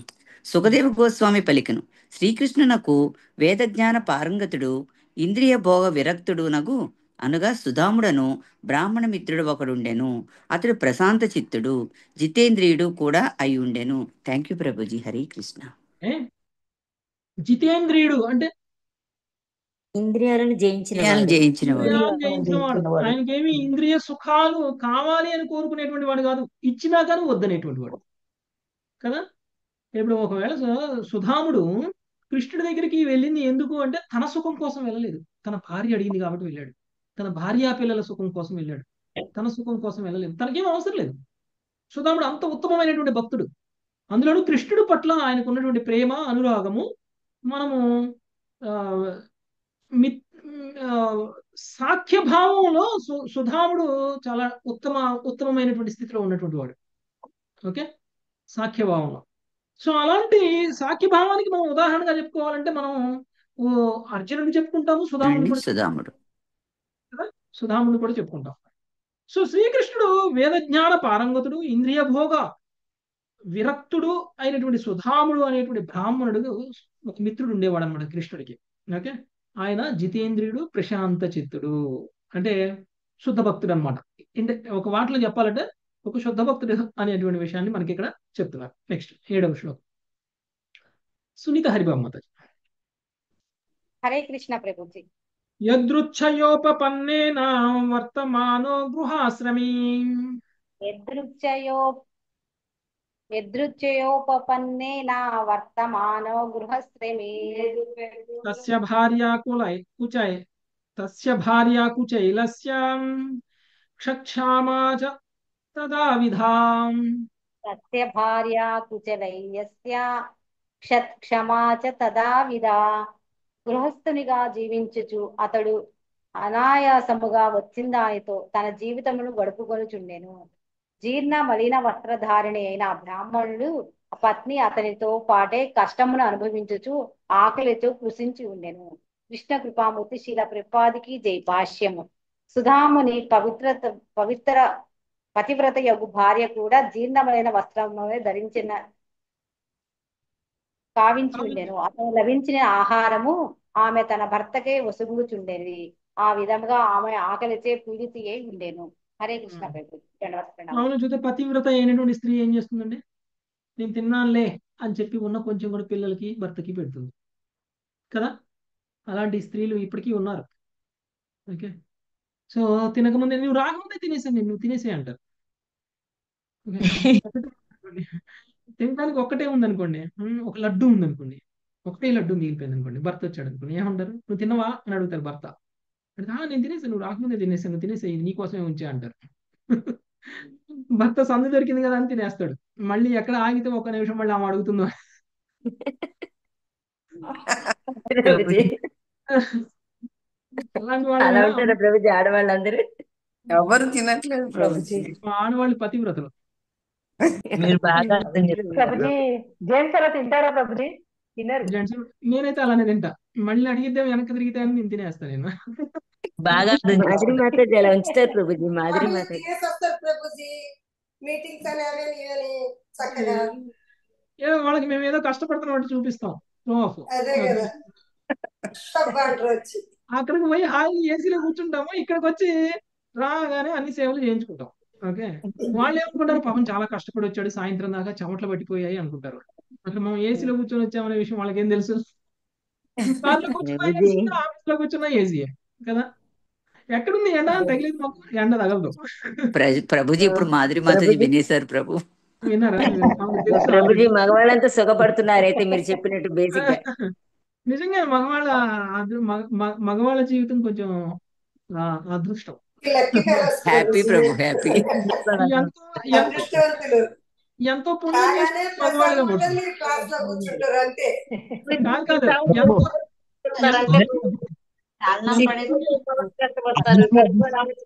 సుఖదేవ గోస్వామి పలికను, శ్రీకృష్ణునకు వేదజ్ఞాన పారంగతుడు, ఇంద్రియ భోగ విరక్తుడు నగు అనుగా సుధాముడను బ్రాహ్మణ మిత్రుడు ఒకడుండెను. అతడు ప్రశాంత చిత్తుడు, జితేంద్రియుడు కూడా అయి ఉండెను. Thank you Prabhuji. హరే కృష్ణ. ఏ? జితేంద్రియుడు అంటే ఇంద్రియాలను జయించినవాడు. జయించినవాడు. ఇంద్రియాలను జయించినవాడు. ఆయనకేమి ఇంద్రియ సుఖాలు కావాలి అని కోరుకునేటువంటి వాడు కాదు, ఇచ్చినా కానీ వద్దనేటువంటి వాడు కదా. ఇప్పుడు ఒకవేళ సుధాముడు కృష్ణుడి దగ్గరికి వెళ్ళింది ఎందుకు అంటే తన సుఖం కోసం వెళ్ళలేదు, తన భార్య అడిగింది కాబట్టి వెళ్ళాడు. తన భార్యా పిల్లల సుఖం కోసం వెళ్ళాడు, తన సుఖం కోసం వెళ్ళలేదు. తనకేం అవసరం లేదు. సుధాముడు అంత ఉత్తమమైనటువంటి భక్తుడు. అందులోనూ కృష్ణుడి పట్ల ఆయనకు ఉన్నటువంటి ప్రేమ, అనురాగము మనము ఆ, మిత్ ఆ, సాఖ్యభావంలో సుధాముడు చాలా ఉత్తమమైనటువంటి స్థితిలో ఉన్నటువంటి వాడు. ఓకే, సాఖ్యభావంలో. సో అలాంటి సాఖ్యభావానికి మనం ఉదాహరణగా చెప్పుకోవాలంటే మనం ఓ అర్జునుడిని చెప్పుకుంటాము, సుధాముడిని కూడా సుధాముడు కదా, సుధాముడిని కూడా చెప్పుకుంటాం. సో శ్రీకృష్ణుడు వేదజ్ఞాన పారంగతుడు, ఇంద్రియ భోగ విరక్తుడు అయినటువంటి సుధాముడు అనేటువంటి బ్రాహ్మణుడు ఒక మిత్రుడు ఉండేవాడు అనమాట కృష్ణుడికి. ఓకే, ఆయన జితేంద్రియుడు, ప్రశాంత చిత్తుడు, అంటే శుద్ధ భక్తుడు అనమాట. అంటే ఒక వాటిలో చెప్పాలంటే ఒక శుద్ధ భక్తుడు అనేటువంటి విషయాన్ని మనకి ఇక్కడ చెప్తున్నారు. నెక్స్ట్ 7వ శ్లోకం. సునీత హరిబాబు మాతాజీ. హరే కృష్ణ ప్రభుజీ. యదృచ్ఛయోపపన్నేన వర్తమానో గృహాశ్రమీ యదృచ్ఛయోపపన్నేన వర్తమానో గృహశ్రమే తస్య భార్యా కుచైలస్య క్షక్షామా చ తదా విధాం. తస్య భార్యా కుచలయ్యస్య క్షమా చ తదా విధా. గృహస్థునిగా జీవించుచు అతడు అనాయాసముగా వచ్చిందానితో తన జీవితమును గడుపుకొనుచుండెను. జీర్ణ మలిన వస్త్రధారిణి అయిన బ్రాహ్మణుడు పత్ని అతనితో పాటే కష్టమును అనుభవించుచు ఆకలితో కృషించి ఉండెను. కృష్ణ కృపామూర్తి శీల ప్రపాదికి జై. భాష్యము. సుధాముని పతివ్రత యొక్క భార్య కూడా జీర్ణమైన వస్త్రమునే ధరించిన కావించి ఉండెను. అతను లభించిన ఆహారము ఆమె తన భర్తకే ఒసుగుచుండేది. ఆ విధముగా ఆమె ఆకలిచే పీడిత అయి ఉండేను. హరే కృష్ణ ప్రభు. ధన్యవాద ప్రణామం. మామూలుగా చూస్తే పతివ్రత అయినటువంటి స్త్రీ ఏం చేస్తుందండి? నేను తిన్నానులే అని చెప్పి ఉన్న కొంచెం కూడా పిల్లలకి భర్తకి పెడుతుంది కదా. అలాంటి స్త్రీలు ఇప్పటికీ ఉన్నారు. ఓకే. సో తినకముందే నువ్వు రాకముందే తినేసాను నేను, నువ్వు తినేసే అంటారు. ఓకే. తినడానికి ఒక్కటే ఉందనుకోండి, ఒక లడ్డు ఉందనుకోండి, ఒకటే లడ్డు మిగిలిపోయింది అనుకోండి, భర్త వచ్చాడు అనుకోండి, ఏమంటారు? నువ్వు తిన్నవా అని అడుగుతారు భర్త. అంటే, నేను తినేసాను, నువ్వు రాకముందే తినేసాను, నువ్వు తినేసేయి, నీకోసమే ఉంచా అంటారు. భర్త సందు దొరికింది కదా అని తినేస్తాడు. మళ్ళీ ఎక్కడ ఆగితే ఒక నిమిషం మళ్ళీ ఆమె అడుగుతుందో. ప్రభుజీ అలాంటి వాళ్ళు అలా కూడా ఉంటారా ప్రభుజీ ఆడవాళ్ళందరూ? ఎవరు తినట్లేదు ప్రభుజీ. ఆడవాళ్ళు పతివ్రతలు. మీరు బాగా అర్థం చేసుకుంటారు ప్రభుజీ జేమ్స్ అలా తింటారా ప్రభుజీ? తినరు. జెంట్స్ నేనైతే అలానే తింటా. మళ్ళీ అడిగితే వెనక్కి తిరిగితే అని నేను తినేస్తాను నేను. బాగా అర్థం మాదిరి చేసుకుంటారు. మాతాజీ అలా ఉంచుతారు ప్రభుజీ. మాదిరి వాళ్ళు మాతాజీ తినేసి వస్తారు ప్రభుజీ. మీటింగ్స్ అని అవని ఇవని చక్కగా. ఏదో వాళ్ళకి మేము ఏదో కష్టపడుతున్నట్టు చూపిస్తాం. Show off. అదే కదా అబ్బా అంటారు వచ్చి. అక్కడికి పోయి హాయి ఏసీలో కూర్చుంటాము, ఇక్కడికి వచ్చి రాగానే అన్ని సేవలు చేయించుకుంటాం. ఓకే. వాళ్ళు ఏమనుకుంటారు, పాపం చాలా కష్టపడి వచ్చాడు, సాయంత్రం దాకా చెమటలు పట్టిపోయాయి అనుకుంటారు. అక్కడ మనం ఏసీలో కూర్చొని వచ్చామనే విషయం వాళ్ళకి ఏం తెలుసు? కార్లో కూర్చున్నా ప్రభుజీ ఏసీ, ఆఫీస్ లో కూర్చున్నా ఏసీయే కదా. ఎక్కడుంది ఎండ? తగిలింది మాకు ఎండ తగలదు. ప్రభుజీ ఇప్పుడు మాదిరి మాతాజీ ప్రభుజీ వినేశారు ప్రభు. విన్నారా? మాకు తెలుసు ప్రభుజీ already. మగవాళ్ళంతా సుఖపడుతున్నారు అయితే మీరు చెప్పినట్టు బేసిక్ గా. నిజంగా మగవాళ్ళ మగవాళ్ళ జీవితం కొంచెం అదృష్టం. Lucky fellows happy Prabhuji. ప్రభు, హ్యాపీ. ఎంతో ఎంతో అదృష్టవంతులు. ఎంతో పుణ్యం కాగానే చేసుకుని ప్రసాదం మగవాళ్ళుగా ఉంటుంది, పుట్టారు. మీరు క్లాస్ లో కూర్చుంటారు అంతే. కాదు ఎంతో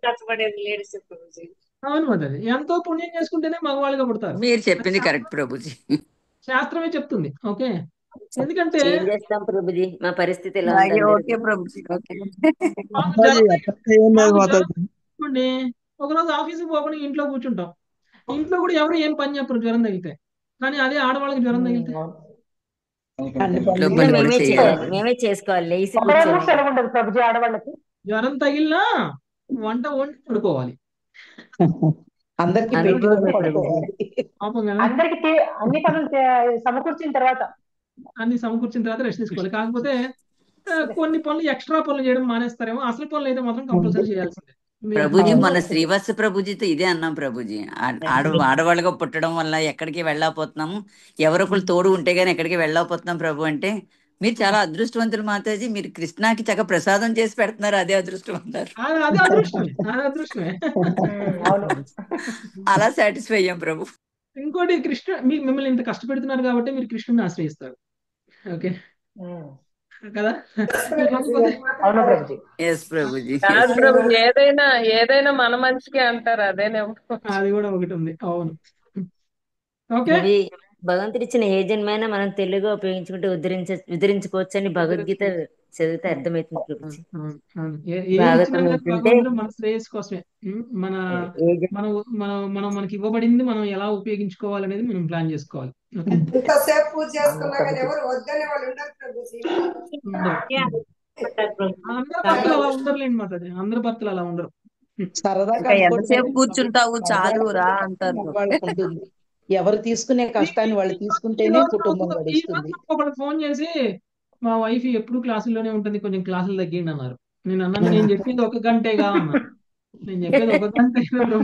కష్టపడేది లేడీస్ ప్రభుజీ. అవును మాతాజీ, ఎంతో పుణ్యం చేసుకుంటేనే మగవాళ్ళుగా పుడతారు. మీరు అది చెప్పింది కరెక్ట్ ప్రభుజీ. శాస్త్రమే చెప్తుంది. ఓకే. ఎందుకంటే చేంజ్ చేస్తాం ప్రభుజీ, మా పరిస్థితి ఎలా ఉంది అలాగే అందరిది. ఓకే ప్రభుజీ. ఓకే. మాకు మాతాజీ జ్వరం అట్లా ఏం లేదు మాకు జ్వరం మాతాజీ. తగ్గింది, ఒకరోజు ఆఫీస్కి పోకుండా ఇంట్లో కూర్చుంటాం. ఇంట్లో కూడా ఎవరు ఏం పని చెప్పరు జ్వరం తగిలితే. కానీ అదే ఆడవాళ్ళకి జ్వరం తగిలితే అన్ని ఇంట్లో పనులు పని కూడా మేమే చేయాలి. చేయాలి, మేమే చేసుకోవాలి లేచి ఒక రోజు కూర్చొని. సెలవు ఉండదు ప్రభుజీ ఆడవాళ్ళకి. జ్వరం తగిలినా వంట వండి పడుకోవాలి. అందరికి పెట్టి అనుభవమే ప్రభుజీ. పడుకోవాలి. పాపం కదా. అందరికి అన్ని పనులు సమకూర్చిన తర్వాత అన్ని సమకూర్చిన తర్వాత రెస్ట్ తీసుకోవాలి. కాకపోతే కొన్ని పనులు ఎక్స్ట్రా పనులు చేయడం మానేస్తారేమో. అసలు పనులు అయితే మాత్రం కంపల్సరీ చేయాల్సిందే. మీరు ప్రభుజీ అవును. మన శ్రీవత్స ప్రభుజీతో ఇదే అన్నాం ప్రభుజీ. ఆడవాళ్ళగా పుట్టడం వల్ల ఎక్కడికి వెళ్ళకపోతున్నాము, ఎవరొకరు తోడు ఉంటే గానీ ఎక్కడికి వెళ్ళకపోతున్నాం ప్రభు అంటే, మీరు చాలా అదృష్టవంతులు మాతాజీ. మీరు కృష్ణాకి చక్కగా ప్రసాదం చేసి పెడుతున్నారు, అదే అదృష్టం అంటారు. అది అదృష్టమే, అది అదృష్టమే. అవును. అలా సాటిస్ఫై అయ్యాం ప్రభు. ఇంకోటి మిమ్మల్ని ఇంత కష్టపెడుతున్నారు కాబట్టి మీరు కృష్ణుని ఆశ్రయిస్తారు. ఓకే కదా. కాకపోతే అవును ప్రభుజీ. ఎస్ ప్రభుజీ. కాదు ప్రభుజీ, ఏదైనా మన మంచికే అంటారు, అదేనేమో. అది కూడా ఒకటి ఉంది. అవును. ఓకే. ఇవి భగవంతుడు ఇచ్చిన ఏ జన్మైనా మనం తెలుగుగా ఉపయోగించుకుంటే ఉద్ధరించుకోవచ్చు అని భగవద్గీత చదివితే అర్థమవుతుంది ప్రభుజీ. ఏ భాగవతం ఇచ్చినా కానీ వింటుంటే భగవంతుడు మన శ్రేయస్ కోసమే. మన ఏ జన్- మనం మనం మనకి ఇవ్వబడింది మనం ఎలా ఉపయోగించుకోవాలనేది మనం ప్లాన్ చేసుకోవాలి. ఓకే. ఇంతసేపు పూజ చేసుకున్నా కానీ ఎవరు వద్దనే వాళ్ళు ఉండరు ప్రభుజీ. అందరి భర్తలు అలా ఉండరులేండి మాతాజీ, అందరి భర్తలు అలా ఉండరు. సరదాగా ఇంకా అనుకోండి ఎంతసేపు కానీ కూర్చుంటావు చాలు రా సరదాగా అంటారు. మగవాళ్ళకు ఉంటుంది. ఎవరు తీసుకునే కష్టాన్ని వాళ్ళు ఈ తీసుకుంటేనే రోజు కుటుంబం ఈ గడుస్తుంది. రోజు ఒకడు ఫోన్ చేసి, మా వైఫ్ ఎప్పుడు క్లాసుల్లోనే ఉంటుంది, కొంచెం క్లాసులు తగ్గిండి అన్నారు. నేను అన్నాను, నేను చెప్పింది 1 గంటేగా అన్నా. నేను చెప్పేది 1 గంట విషయం. వీళ్ళు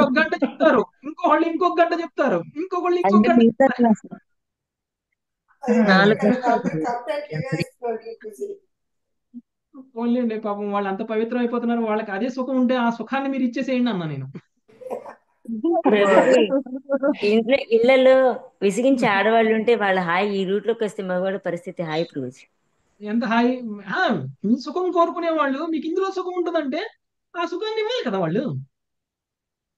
1 గంట చెప్తారు, ఇంకొకళ్ళు ఇంకొక గంట చెప్తారు, ఇంకొకళ్ళు ఇంకొక అంటే గంట మిగతా చెప్తారు. క్లాస్ అది నాలుగు అందరూ కంప్లైంట్ వేసుకోండి ప్రభుజీ. పోన్లేండి, పాపం వాళ్ళు అంత పవిత్రం అయిపోతున్నారు, వాళ్ళకి అదే సుఖం ఉంటే ఆ సుఖాన్ని మీరు ఇచ్చేసేయండి అన్నా నేను. ప్రభుజీ ఇంట్లో ఇళ్లలో విసిగించే ఆడవాళ్ళు ఉంటే వాళ్ళ హాయి ఈ రూట్ లోకి వస్తే మగవాళ్ళ పరిస్థితి హాయి ప్రభుజీ. ఎంత హాయి. మీ సుఖం కోరుకునే వాళ్ళు మీకు ఇందులో సుఖం ఉంటుందంటే ఆ సుఖాన్ని ఇవ్వాలి కదా వాళ్ళు.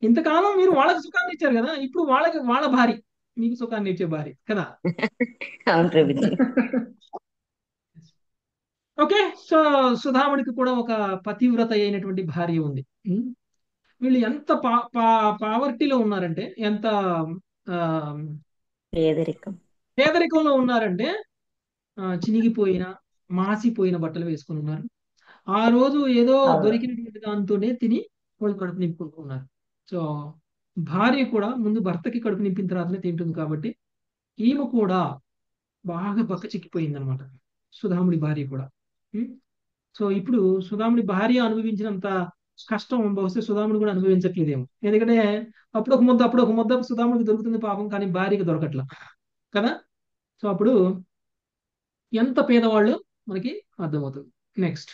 ఇంతకాలం మీరు వాళ్ళకి సుఖాన్ని ఇచ్చారు కదా, ఇప్పుడు వాళ్ళ భార్య మీకు సుఖాన్ని ఇచ్చే భార్య కదా. అవును ప్రభుజీ. ఓకే. సో సుధాముడికి కూడా ఒక పతివ్రత అయినటువంటి భార్య ఉంది. వీళ్ళు ఎంత పావర్టీలో ఉన్నారంటే, ఎంత పేదరికం పేదరికంలో ఉన్నారంటే, చినిగిపోయిన మాసిపోయిన బట్టలు వేసుకుని ఉన్నారు. ఆ రోజు ఏదో దొరికినటువంటి దాంతోనే తిని వాళ్ళు కడుపు నింపుకుంటూ ఉన్నారు. సో భార్య కూడా ముందు భర్తకి కడుపు నింపిన తర్వాతనే తింటుంది కాబట్టి ఈమె కూడా బాగా బక్క చిక్కిపోయింది అనమాట, సుధాముడి భార్య కూడా. ఉం? సో ఇప్పుడు సుధాముడి భార్య అనుభవించినంత కష్టం బహుశా సుధాముడు కూడా అనుభవించట్లేదేమో. ఎందుకంటే అప్పుడు ఒక ముద్ద సుధాముడికి దొరుకుతుంది పాపం, కానీ భార్యకి దొరకట్లా కదా. సో అప్పుడు ఎంత పేదవాళ్ళు మనకి అర్థమవుతుంది. నెక్స్ట్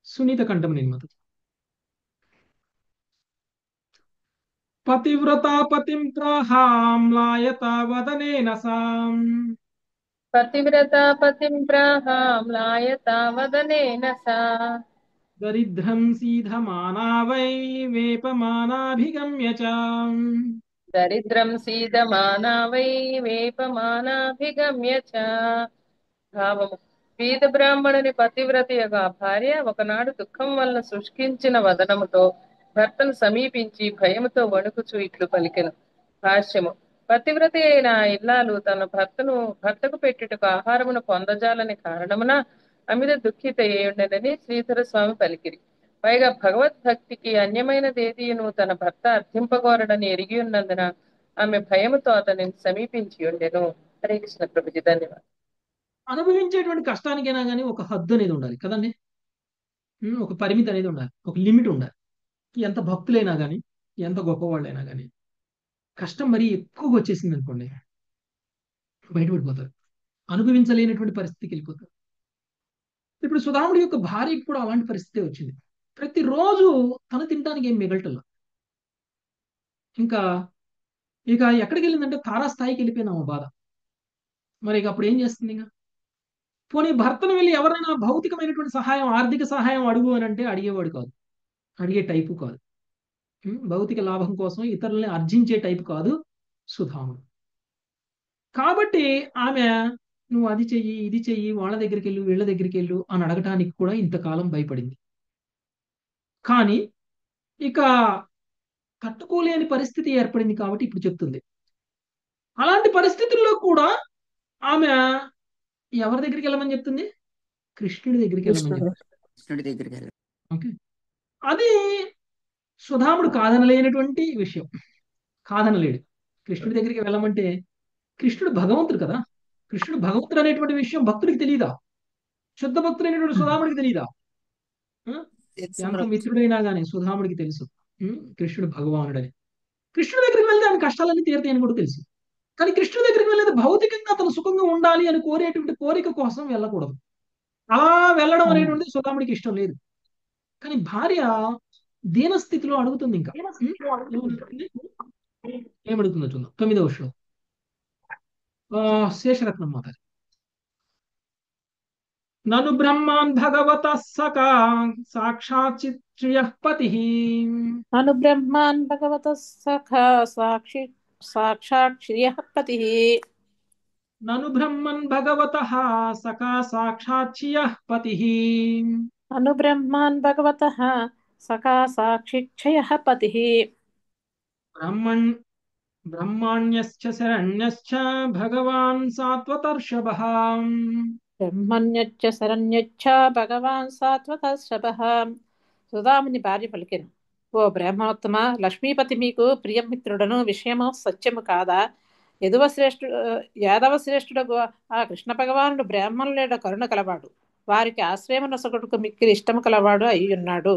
సునీత కంఠం నిర్మత. పతివ్రత పతిం ప్రాహామ్లాయత వదనేన సాం పతివ్రత పతిం ప్రాహామ్లాయతా వదనేన సా దరిద్రం సీధమానా వై వేపమానాభిగమ్య చ. దరిద్రం సీదమానా వై వేపమానాభిగమ్య చ. భావము: పేద బ్రాహ్మణుని పతివ్రతయగా భార్య ఒకనాడు దుఃఖం వలన శుష్కించిన వదనముతో భర్తను సమీపించి భయముతో వణుకుచు ఇట్లు పలికెను. భాష్యము: పతివ్రత అయిన ఇల్లాలు తన భర్తకు పెట్టుటకు ఆహారమును పొందజాలని కారణమున అమిత దుఃఖిత అయ్యుండెనని శ్రీధర స్వామి పలికిరి. పైగా భగవద్భక్తికి అన్యమైనదేదియును తన భర్త అర్థింపగోరడని ఎరిగి ఉన్నందున ఆమె భయముతో అతనిని సమీపించి ఉండెను. హరే కృష్ణ ప్రభుజీ, ధన్యవాదాలు. అనుభవించేటువంటి కష్టానికైనా కానీ ఒక హద్దు అనేది ఉండాలి కదండి. ఒక పరిమితి అనేది ఉండాలి, ఒక లిమిట్ ఉండాలి. ఎంత భక్తులైనా కానీ, ఎంత గొప్పవాళ్ళైనా కానీ కష్టం మరీ ఎక్కువగా వచ్చేసింది అనుకోండి, బయటపడిపోతారు, అనుభవించలేనటువంటి పరిస్థితికి వెళ్ళిపోతారు. ఇప్పుడు సుధాముడి యొక్క భార్యకి కూడా అలాంటి పరిస్థితి వచ్చింది. ప్రతిరోజు తను తినడానికి ఏం మిగలటల్లా. ఇంకా ఇక ఎక్కడికి వెళ్ళిందంటే తారాస్థాయికి వెళ్ళిపోయినా బాధ. మరి ఇక అప్పుడు ఏం చేస్తుంది? ఇంకా పోనీ భర్తను వెళ్ళి ఎవరైనా భౌతికమైనటువంటి సహాయం, ఆర్థిక సహాయం అడుగు అని అంటే అడిగేవాడు కాదు, అడిగే టైపు కాదు. భౌతిక లాభం కోసం ఇతరుల్ని అర్జించే టైపు కాదు సుధాముడు. కాబట్టి ఆమె నువ్వు అది చెయ్యి, ఇది చెయ్యి, వాళ్ళ దగ్గరికి వెళ్ళు, వీళ్ళ దగ్గరికి వెళ్ళు అని అడగటానికి కూడా ఇంతకాలం భయపడింది. కానీ ఇక తట్టుకోలేని పరిస్థితి ఏర్పడింది కాబట్టి ఇప్పుడు చెప్తుంది. అలాంటి పరిస్థితుల్లో కూడా ఆమె ఎవరి దగ్గరికి వెళ్ళమని చెప్తుంది? కృష్ణుడి దగ్గరికి వెళ్ళమని చెప్తుంది. కృష్ణుడి దగ్గరికి వెళ్ళాలి. ఓకే, అది సుధాముడు కాదనలేనటువంటి విషయం, కాదనలేడు. కృష్ణుడి దగ్గరికి వెళ్ళమంటే కృష్ణుడు భగవంతుడు కదా. కృష్ణుడు భగవంతుడు అనేటువంటి విషయం భక్తుడికి తెలియదా? శుద్ధ భక్తుడైనటువంటి సుధాముడికి తెలియదా? ఎంత మిత్రుడైనా కానీ సుధాముడికి తెలుసు కృష్ణుడు భగవానుడని. కృష్ణుడి దగ్గరికి వెళ్తే ఆయన కష్టాలన్నీ తీరుతాయి అని కూడా తెలుసు. కానీ కృష్ణుడి దగ్గరికి వెళ్ళేది భౌతికంగా అతను సుఖంగా ఉండాలి అని కోరేటువంటి కోరిక కోసం వెళ్ళకూడదు. అలా వెళ్ళడం అనేటువంటిది సుధాముడికి ఇష్టం లేదు. కానీ భార్య దీనస్థితిలో అడుగుతుంది. ఇంకా ఏమడుగుతుందో చూద్దాం. 9వ శ్లోకం. శేషరత్నం మాత. నను బ్రహ్మాన్ భగవత సకా సాక్షాత్ శ్రియః పతిః. నను బ్రహ్మాన్ భగవత సఖా సాక్షాత్ శ్రియః పతిః. నను బ్రహ్మన్ భగవతః సకా సాక్షాత్ శ్రియః పతిః. నను బ్రహ్మాన్ భగవతః సఖా సాక్షిక్షయః పతిః. బ్రహ్మణ్యశ్చ శరణ్యశ్చ భగవాన్ సాత్వతర్షభః. బ్రహ్మణ్యశ్చ శరణ్యశ్చ భగవాన్ సాత్వతర్షభః. సుధాముని భార్య పలికెను: ఓ బ్రహ్మోత్తమ, లక్ష్మీపతి మీకు ప్రియమిత్రుడను, విషయము సత్యము కాదా? యాదవ శ్రేష్ఠుడు ఆ కృష్ణ భగవానుడు బ్రాహ్మణులేడ కరుణ కలవాడు, వారికి ఆశ్రయమున సొగటుకు మిక్కిలి ఇష్టము కలవాడు అయ్యున్నాడు.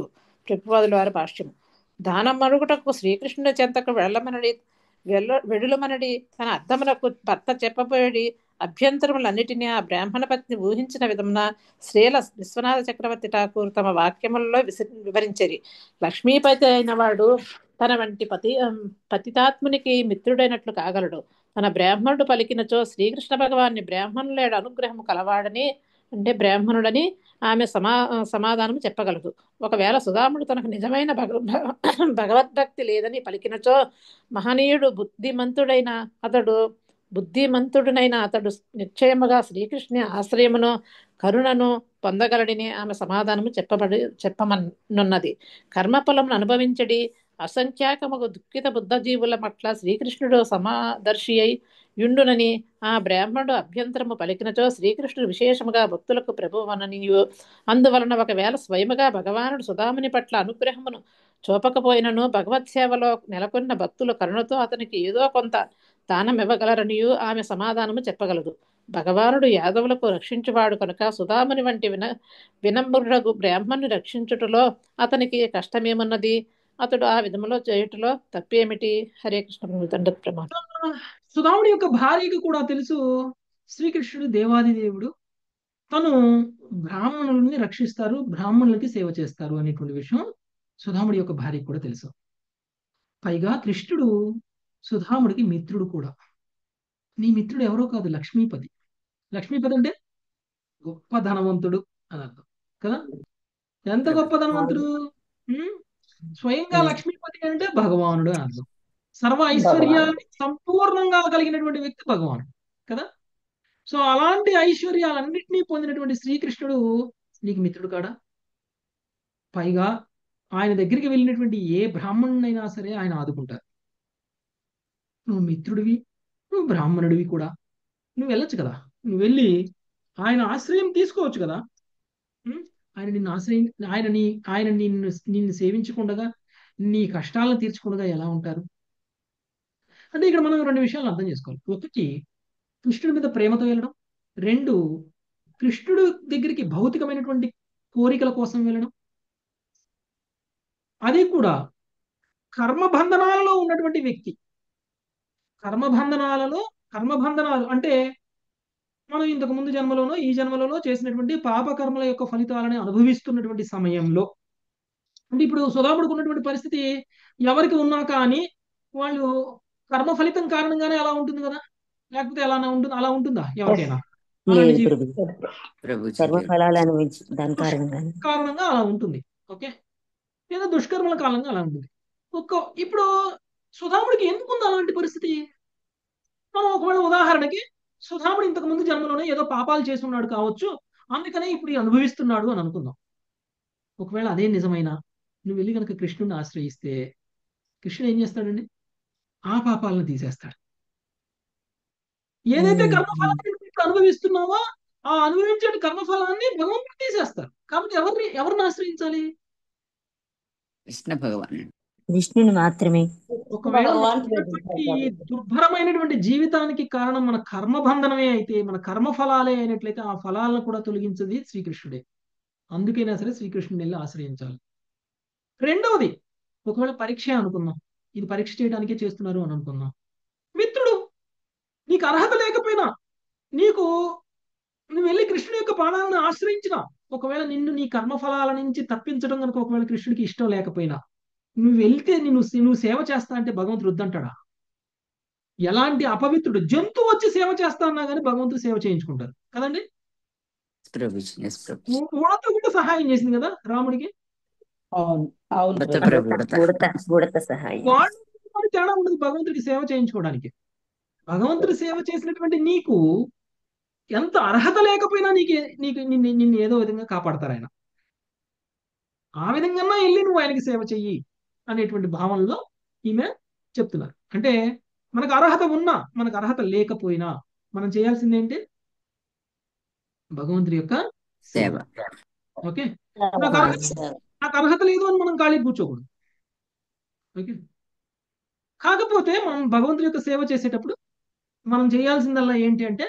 ప్రభుపాదుల వారి భాష్యము: దానం మరుగుటకు శ్రీకృష్ణుడి చెంతకు వెడులమనడి తన అర్థములకు భర్త చెప్పబోయడి అభ్యంతరములన్నిటినీ ఆ బ్రాహ్మణ పత్ని ఊహించిన విధమున శ్రీల విశ్వనాథ చక్రవర్తి ఠాకూర్ తమ వాక్యములలో వివరించరి. లక్ష్మీపతి అయిన వాడు తన వంటి పతితాత్మునికి మిత్రుడైనట్లు కాగలడు. తన బ్రాహ్మణుడు పలికినచో శ్రీకృష్ణ భగవాన్ని బ్రాహ్మణులేడు అనుగ్రహము కలవాడని, అంటే బ్రాహ్మణుడని ఆమె సమాధానం చెప్పగలదు. ఒకవేళ సుధాముడు తనకు నిజమైన భగవద్భక్తి లేదని పలికినచో మహనీయుడు బుద్ధిమంతుడునైన అతడు నిశ్చయముగా శ్రీకృష్ణుని ఆశ్రయమును కరుణను పొందగలడని ఆమె సమాధానము చెప్పమనున్నది. కర్మఫలమును అనుభవించడి అసంఖ్యాకముగు దుఃఖిత బుద్ధ జీవుల పట్ల శ్రీకృష్ణుడు సమాదర్శి అయి యుండునని ఆ బ్రాహ్మణుడు అభ్యంతరము పలికినచో శ్రీకృష్ణుడు విశేషముగా భక్తులకు ప్రభువననియు అందువలన ఒకవేళ స్వయముగా భగవానుడు సుధాముని పట్ల అనుగ్రహమును చూపకపోయినను భగవత్ సేవలో నెలకొన్న భక్తుల కరుణతో అతనికి ఏదో కొంత దానమివ్వగలరనియు ఆమె సమాధానము చెప్పగలదు. భగవానుడు యాదవులకు రక్షించువాడు కనుక సుధాముని వంటి వినమ్రుడగు బ్రాహ్మణ్ణి రక్షించుటలో అతనికి కష్టమేమున్నది? అతడు ఆ విధములో చేయుటలో తప్పేమిటి? హరే కృష్ణ ప్రభు దండత్ ప్రమాణం. సుధాముడి యొక్క భార్యకి కూడా తెలుసు శ్రీకృష్ణుడు దేవాది దేవుడు, తను బ్రాహ్మణుల్ని రక్షిస్తారు, బ్రాహ్మణులకి సేవ చేస్తారు అనేటువంటి విషయం సుధాముడి యొక్క భార్యకి కూడా తెలుసు. పైగా కృష్ణుడు సుధాముడికి మిత్రుడు కూడా. నీ మిత్రుడు ఎవరో కాదు, లక్ష్మీపతి. లక్ష్మీపతి అంటే గొప్ప ధనవంతుడు అని అర్థం కదా. ఎంత గొప్ప ధనవంతుడు? స్వయంగా లక్ష్మీపతి అంటే భగవానుడు అని అర్థం. సర్వ ఐశ్వర్యాన్ని సంపూర్ణంగా కలిగినటువంటి వ్యక్తి భగవానుడు కదా. సో అలాంటి ఐశ్వర్యాలన్నింటినీ పొందినటువంటి శ్రీకృష్ణుడు నీకు మిత్రుడు కాడా? పైగా ఆయన దగ్గరికి వెళ్ళినటువంటి ఏ బ్రాహ్మణునైనా సరే ఆయన ఆదుకుంటారు. నువ్వు మిత్రుడివి, నువ్వు బ్రాహ్మణుడివి కూడా, నువ్వు వెళ్ళొచ్చు కదా, నువ్వు వెళ్ళి ఆయన ఆశ్రయం తీసుకోవచ్చు కదా. ఆయన నిన్ను ఆయన నిన్ను సేవించకుండా నీ కష్టాలను తీర్చకుండా ఎలా ఉంటారు? అంటే ఇక్కడ మనం రెండు విషయాలు అర్థం చేసుకోవాలి. ఒకటి, కృష్ణుడి మీద ప్రేమతో వెళ్ళడం. రెండు, కృష్ణుడు దగ్గరికి భౌతికమైనటువంటి కోరికల కోసం వెళ్ళడం. అది కూడా కర్మబంధనాలలో ఉన్నటువంటి వ్యక్తి. కర్మబంధనాలు అంటే మనం ఇంతకు ముందు జన్మలోనో ఈ జన్మలోనో చేసినటువంటి పాపకర్మల యొక్క ఫలితాలని అనుభవిస్తున్నటువంటి సమయంలో, అంటే ఇప్పుడు సుధాముడికి ఉన్నటువంటి పరిస్థితి ఎవరికి ఉన్నా కానీ వాళ్ళు కర్మ ఫలితం కారణంగానే అలా ఉంటుంది కదా, లేకపోతే అలా ఉంటుందా ఎవరికైనా? కారణంగా అలా ఉంటుంది. ఓకే, లేదా దుష్కర్మల కారణంగా అలా ఉంటుంది. ఇప్పుడు సుధాముడికి ఎందుకు ఉంది అలాంటి పరిస్థితి? మనం ఒకవేళ ఉదాహరణకి సుధాముడు ఇంతకు ముందు జన్మలోనే ఏదో పాపాలు చేసి ఉన్నాడు కావచ్చు, అందుకనే ఇప్పుడు అనుభవిస్తున్నాడు అని అనుకుందాం. ఒకవేళ అదే నిజమైనా నువ్వు వెళ్ళి కనుక కృష్ణుడిని ఆశ్రయిస్తే కృష్ణుడు ఏం చేస్తాడండి? ఆ పాపాలను తీసేస్తాడు. ఏదైతే కర్మఫలాన్ని ఇప్పుడు అనుభవిస్తున్నావో ఆ అనుభవించే కర్మఫలాన్ని భగవంతుడు తీసేస్తారు. కాబట్టి ఎవరిని ఆశ్రయించాలి? కృష్ణ భగవాన్, విష్ణుని మాత్రమే. ఒకవేళ దుర్భరమైనటువంటి జీవితానికి కారణం మన కర్మబంధనమే అయితే, మన కర్మఫలాలే అయినట్లయితే ఆ ఫలాలను కూడా తొలగించది శ్రీకృష్ణుడే. అందుకైనా సరే శ్రీకృష్ణుని వెళ్ళి ఆశ్రయించాలి. రెండవది, ఒకవేళ పరీక్ష అనుకుందాం, ఇది పరీక్ష చేయడానికే చేస్తున్నారు అని అనుకుందాం. మిత్రుడు నీకు అర్హత లేకపోయినా, నువ్వు వెళ్ళి కృష్ణుడి యొక్క పాదాలను ఆశ్రయించిన, ఒకవేళ నిన్ను నీ కర్మఫలాల నుంచి తప్పించడం కనుక ఒకవేళ కృష్ణుడికి ఇష్టం లేకపోయినా, నువ్వు వెళ్తే నువ్వు సేవ చేస్తా అంటే భగవంతుడు వద్దంటాడా? ఎలాంటి అపవిత్రుడు జంతువు వచ్చి సేవ చేస్తా అన్నా కానీ భగవంతుడు సేవ చేయించుకుంటారు కదండి. ఉడత కూడా సహాయం చేసింది కదా రాముడికి. వాడు తేడా ఉండదు భగవంతుడికి సేవ చేయించుకోవడానికి. భగవంతుడి సేవ చేసినటువంటి నీకు ఎంత అర్హత లేకపోయినా నిన్ను ఏదో విధంగా కాపాడతారు ఆయన. ఆ విధంగా వెళ్ళి నువ్వు ఆయనకి సేవ చెయ్యి అనేటువంటి భావనలో ఈమె చెప్తున్నారు. అంటే మనకు అర్హత ఉన్నా మనకు అర్హత లేకపోయినా మనం చేయాల్సింది ఏంటి? భగవంతుడి యొక్క సేవ. ఓకే, నాకు అర్హత లేదు అని మనం ఖాళీ కూర్చోకూడదు. ఓకే, కాకపోతే మనం భగవంతుడి యొక్క సేవ చేసేటప్పుడు మనం చేయాల్సిందల్లా ఏంటి అంటే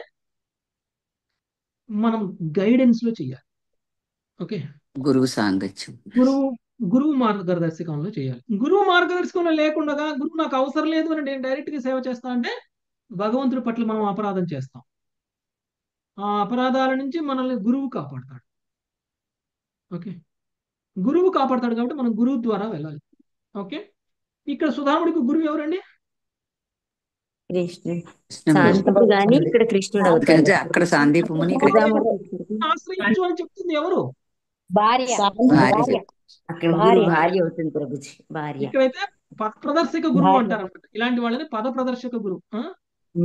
మనం గైడెన్స్ లో చేయాలి. ఓకే, గురువు సాంగత్యం, గురువు మార్గదర్శకంలో చేయాలి. గురువు మార్గదర్శకంలో లేకుండా గురువు నాకు అవసరం లేదు అని నేను డైరెక్ట్ గా సేవ చేస్తా అంటే భగవంతుడి పట్ల మనం అపరాధం చేస్తాం. ఆ అపరాధాల నుంచి మనల్ని గురువు కాపాడతాడు. ఓకే, గురువు కాపాడతాడు కాబట్టి మనం గురువు ద్వారా వెళ్ళాలి. ఓకే, ఇక్కడ సుధాముడికి గురువు ఎవరండి? అక్కడ సాందీపముని ఆశ్రయించు అని చెప్తుంది ఎవరు? ఇక్కడైతే పద ప్రదర్శక గురువు అంటారు అనమాట. ఇలాంటి వాళ్ళని పద ప్రదర్శక గురువు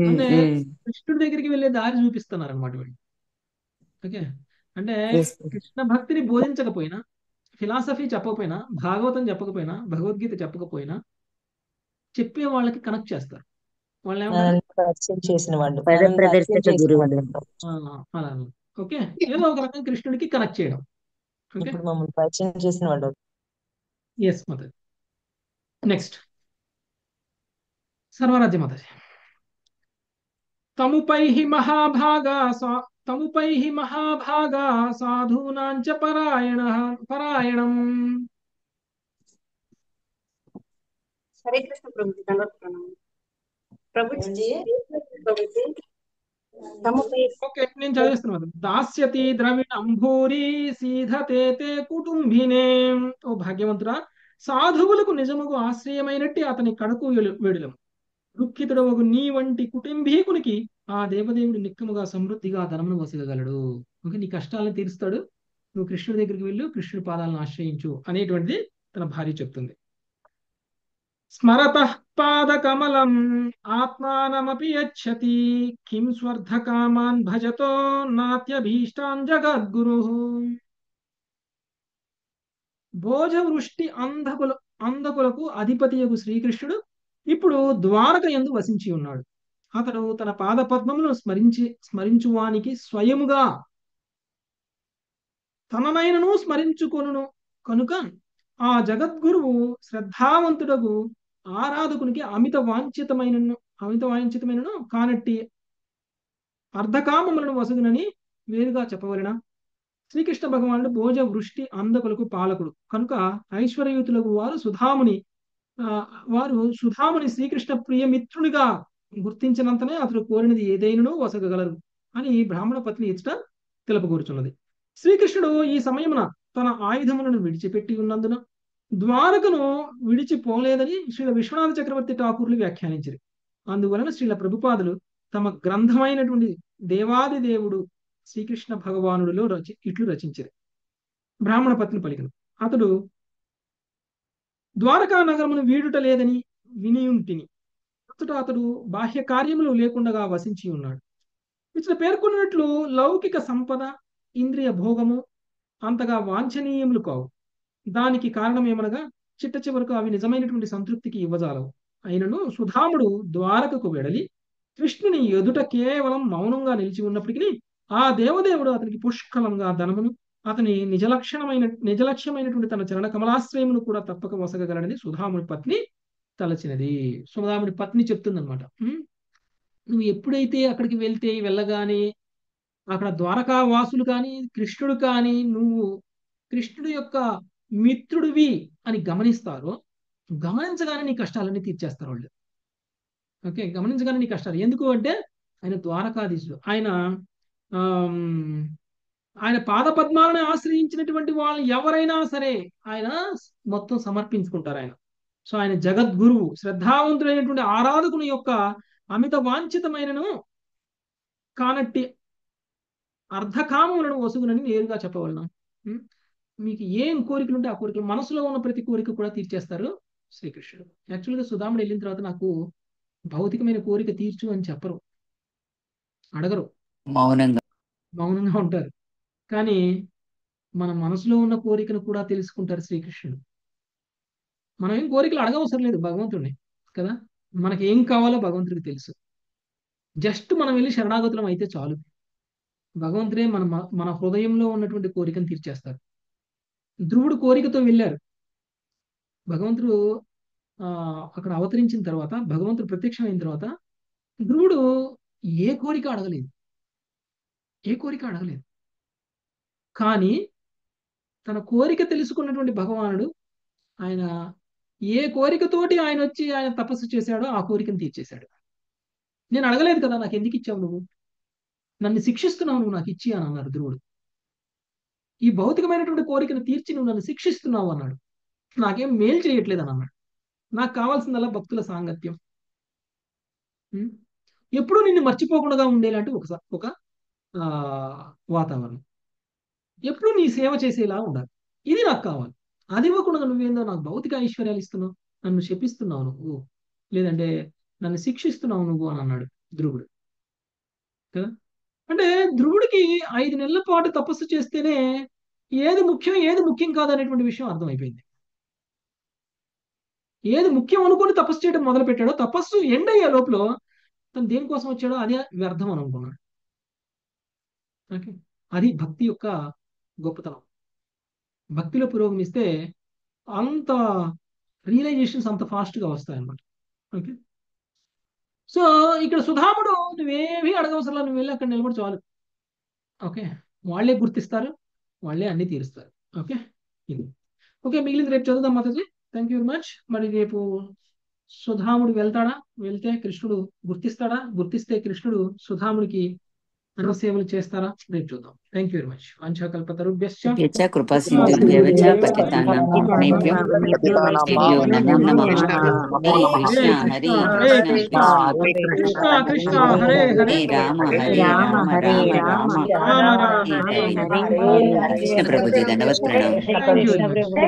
అంటే కృష్ణుడి దగ్గరికి వెళ్ళే దారి చూపిస్తున్నారు అనమాట వీళ్ళు. ఓకే, అంటే కృష్ణ భక్తిని బోధించకపోయినా, ఫిలాసఫీ చెప్పకపోయినా, భాగవతం చెప్పకపోయినా, భగవద్గీత చెప్పకపోయినా చెప్పే వాళ్ళకి కనెక్ట్ చేస్తారు. వాళ్ళు ఏమంటారు? పరిచయం చేసిన వాళ్ళు పద మనల్ని పరిచయం ప్రదర్శక చేసిన గురువు. వాళ్ళు అలా ఓకే, ఏదో ఒక రకంగా కృష్ణుడికి కనెక్ట్ చేయడం. ఓకే, ఇప్పుడు మమ్మల్ని పరిచయం చేసిన వాళ్ళు. ఎస్ మాతాజీ. నెక్స్ట్ సర్వరాజ్య మాతాజీ. తముపై మహాభాగా సాధూనాంచ పరాయణం. హరే కృష్ణ ప్రభుజీ, దండవత్ ప్రణామం. ప్రభుజీ, ప్రభుజీ తమపై ఓకే, నేను చదివిస్తున్నాను. దాస్యతి ద్రవిణం భూరి సీధతే తే కుటుంబినే. ఓ భాగ్యవంతురా, సాధువులకు నిజముగు ఆశ్రయమైనట్టి అతని కడుపు వెడులం. దుఃఖితుడు ఒక నీ వంటి కుటుంబీకునికి ఆ దేవదేవుడు నిక్కముగా సమృద్ధిగా ధనమును వసగలడు. ఓకే, నీ కష్టాలను తీరుస్తాడు, నువ్వు కృష్ణుడి దగ్గరికి వెళ్ళు, కృష్ణుడి పాదాలను ఆశ్రయించు అనేటువంటిది తన భార్య చెప్తుంది. స్మరతః పాదకమలం ఆత్మానమపి యచ్చతి కిం స్వర్ధకామాన్ భజతో నాత్యభీష్టాన్ జగద్గురు. భోజవృష్టి అంధకులకు అధిపతియగు శ్రీకృష్ణుడు ఇప్పుడు ద్వారక యందు వసించి ఉన్నాడు. అతడు తన పాద పద్మములను స్మరించువానికి స్వయముగా తననైనను స్మరించుకొనును కనుక ఆ జగద్గురువు శ్రద్ధావంతుడగు ఆరాధకునికి అమిత వాంఛితమైనను కానట్టి అర్ధకామములను వసగునని వేరుగా చెప్పవలెనా? శ్రీకృష్ణ భగవానుడు భోజ వృష్టి అందకులకు పాలకుడు కనుక ఐశ్వర్యయుతులకు వారు సుధాముని శ్రీకృష్ణ ప్రియమిత్రునిగా గుర్తించినంతనే అతడు కోరినది ఏదైనను వసగలరు అని బ్రాహ్మణ పత్ని ఇచ్చట తెలుపకూరుచున్నది. శ్రీకృష్ణుడు ఈ సమయమున తన ఆయుధములను విడిచిపెట్టి ఉన్నందున ద్వారకను విడిచిపోలేదని శ్రీల విశ్వనాథ చక్రవర్తి ఠాకూర్లు వ్యాఖ్యానించారు. అందువలన శ్రీల ప్రభుపాదులు తమ గ్రంథమైనటువంటి దేవాది దేవుడు శ్రీకృష్ణ భగవానుడిలో ఇట్లు రచించారు. బ్రాహ్మణ పత్ని పలికను అతడు ద్వారకా నగరమును వీడుట లేదని వినియుంటిని. అతడు బాహ్య కార్యములు లేకుండా వసించి ఉన్నాడు. ఇట్లా పేర్కొన్నట్లు లౌకిక సంపద ఇంద్రియ భోగము అంతగా వాంఛనీయములు కావు. దానికి కారణం ఏమనగా చిట్ట చివరకు అవి నిజమైనటువంటి సంతృప్తికి ఇవ్వజాలవు. అయినను సుధాముడు ద్వారకకు వెడలి కృష్ణుని ఎదుట కేవలం మౌనంగా నిలిచి ఉన్నప్పటికీ ఆ దేవదేవుడు అతనికి పుష్కలంగా ధనమును అతని నిజలక్ష్యమైనటువంటి తన చరణ కమలాశ్రయమును కూడా తప్పక వసగలడని సుధాముడి పత్ని తలచినది. సుధాముడి పత్ని చెప్తుందనమాట. నువ్వు ఎప్పుడైతే అక్కడికి వెళ్ళగానే అక్కడ ద్వారకా వాసులు కానీ కృష్ణుడు కానీ నువ్వు కృష్ణుడి యొక్క మిత్రుడివి అని గమనించగానే నీ కష్టాలన్నీ తీర్చేస్తారు వాళ్ళు. ఓకే, గమనించగానే నీ కష్టాలు. ఎందుకు అంటే ఆయన ద్వారకాధీశుడు. ఆయన పాద పద్మాలను ఆశ్రయించినటువంటి వాళ్ళు ఎవరైనా సరే ఆయన మొత్తం సమర్పించుకుంటారు ఆయన. సో ఆయన జగద్గురువు, శ్రద్ధావంతుడైనటువంటి ఆరాధకుని యొక్క అమిత వాంఛితమైనను కానట్టి అర్ధకామములను వసుగునని నేరుగా చెప్పవలను. మీకు ఏం కోరికలు ఉంటే ఆ కోరికలు, మనసులో ఉన్న ప్రతి కోరిక కూడా తీర్చేస్తారు శ్రీకృష్ణుడు. యాక్చువల్గా సుధాముడు వెళ్ళిన తర్వాత నాకు భౌతికమైన కోరిక తీర్చు అని చెప్పరు, అడగరు, మౌనంగా ఉంటారు. కానీ మన మనసులో ఉన్న కోరికను కూడా తెలుసుకుంటారు శ్రీకృష్ణుడు. మనం ఏం కోరికలు అడగవసరం లేదు భగవంతుడిని కదా, మనకి ఏం కావాలో భగవంతుడికి తెలుసు. జస్ట్ మనం వెళ్ళి శరణాగతులం అయితే చాలు, భగవంతుడే మన హృదయంలో ఉన్నటువంటి కోరికను తీర్చేస్తారు. ధ్రువుడు కోరికతో వెళ్ళారు. భగవంతుడు అక్కడ అవతరించిన తర్వాత, భగవంతుడు ప్రత్యక్షమైన తర్వాత ధ్రువుడు ఏ కోరిక అడగలేదు. కానీ తన కోరిక తెలుసుకున్నటువంటి భగవానుడు ఆయన ఏ కోరికతోటి ఆయన వచ్చి ఆయన తపస్సు చేశాడో ఆ కోరికను తీర్చేశాడు. నేను అడగలేదు కదా, నాకు ఎందుకు ఇచ్చావు నువ్వు, నన్ను శిక్షిస్తున్నావు నువ్వు నాకు ఇచ్చి అని అన్నారు ధ్రువుడు. ఈ భౌతికమైనటువంటి కోరికను తీర్చి నువ్వు నన్ను శిక్షిస్తున్నావు అన్నాడు. నాకేం మేలు చేయట్లేదు అని అన్నాడు. నాకు కావాల్సిందల్లా భక్తుల సాంగత్యం, ఎప్పుడూ నిన్ను మర్చిపోకుండా ఉండేలాంటి ఒక వాతావరణం, ఎప్పుడూ నీ సేవ చేసేలా ఉండాలి, ఇది నాకు కావాలి. అది ఇవ్వకుండా నువ్వేందో నాకు భౌతిక ఐశ్వర్యాలు ఇస్తున్నావు, నన్ను శపిస్తున్నావు నువ్వు, లేదంటే నన్ను శిక్షిస్తున్నావు నువ్వు అని అన్నాడు ధ్రువుడు కదా. అంటే ధ్రువుడికి 5 నెలల పాటు తపస్సు చేస్తేనే ఏది ముఖ్యం కాదు అనేటువంటి విషయం అర్థమైపోయింది. ఏది ముఖ్యం అనుకుని తపస్సు చేయడం మొదలు పెట్టాడో, తపస్సు ఎండ్ అయ్యే లోపల తను దేనికోసం వచ్చాడో అదే వ్యర్థం అని అనుకున్నాడు. ఓకే, అది భక్తి యొక్క గొప్పతనం. భక్తిలో పురోగమిస్తే అంత రియలైజేషన్స్ అంత ఫాస్ట్గా వస్తాయన్నమాట. ఓకే, సో ఇక్కడ సుధాముడు నువ్వేమీ అడగవసరం, నువ్వు వెళ్ళి అక్కడ నిలబడి చాలు. ఓకే, వాళ్ళే గుర్తిస్తారు, వాళ్ళే అన్ని తీరుస్తారు. ఓకే, ఇది ఓకే. మిగిలింది రేపు చదువుదాం Mataji. Thank you very much. మరి రేపు సుధాముడు వెళ్తాడా, వెళ్తే కృష్ణుడు గుర్తిస్తాడా, గుర్తిస్తే కృష్ణుడు సుధాముడికి అన్ని సేవలు చేస్తారా, రేపు చూద్దాం. Thank you very much. వాంఛాకల్పతరుభ్యశ్చ కృపా సింధుభ్యశ్చ పతితానాం పావనేభ్యో వైష్ణవేభ్యో నమో నమః. హరే కృష్ణ హరే కృష్ణ కృష్ణ కృష్ణ హరే హరే హరే రామ రామ రామ రామ హరే హరే. కృష్ణ ప్రభుజీ దండవత్ ప్రణామం. Thank you very much.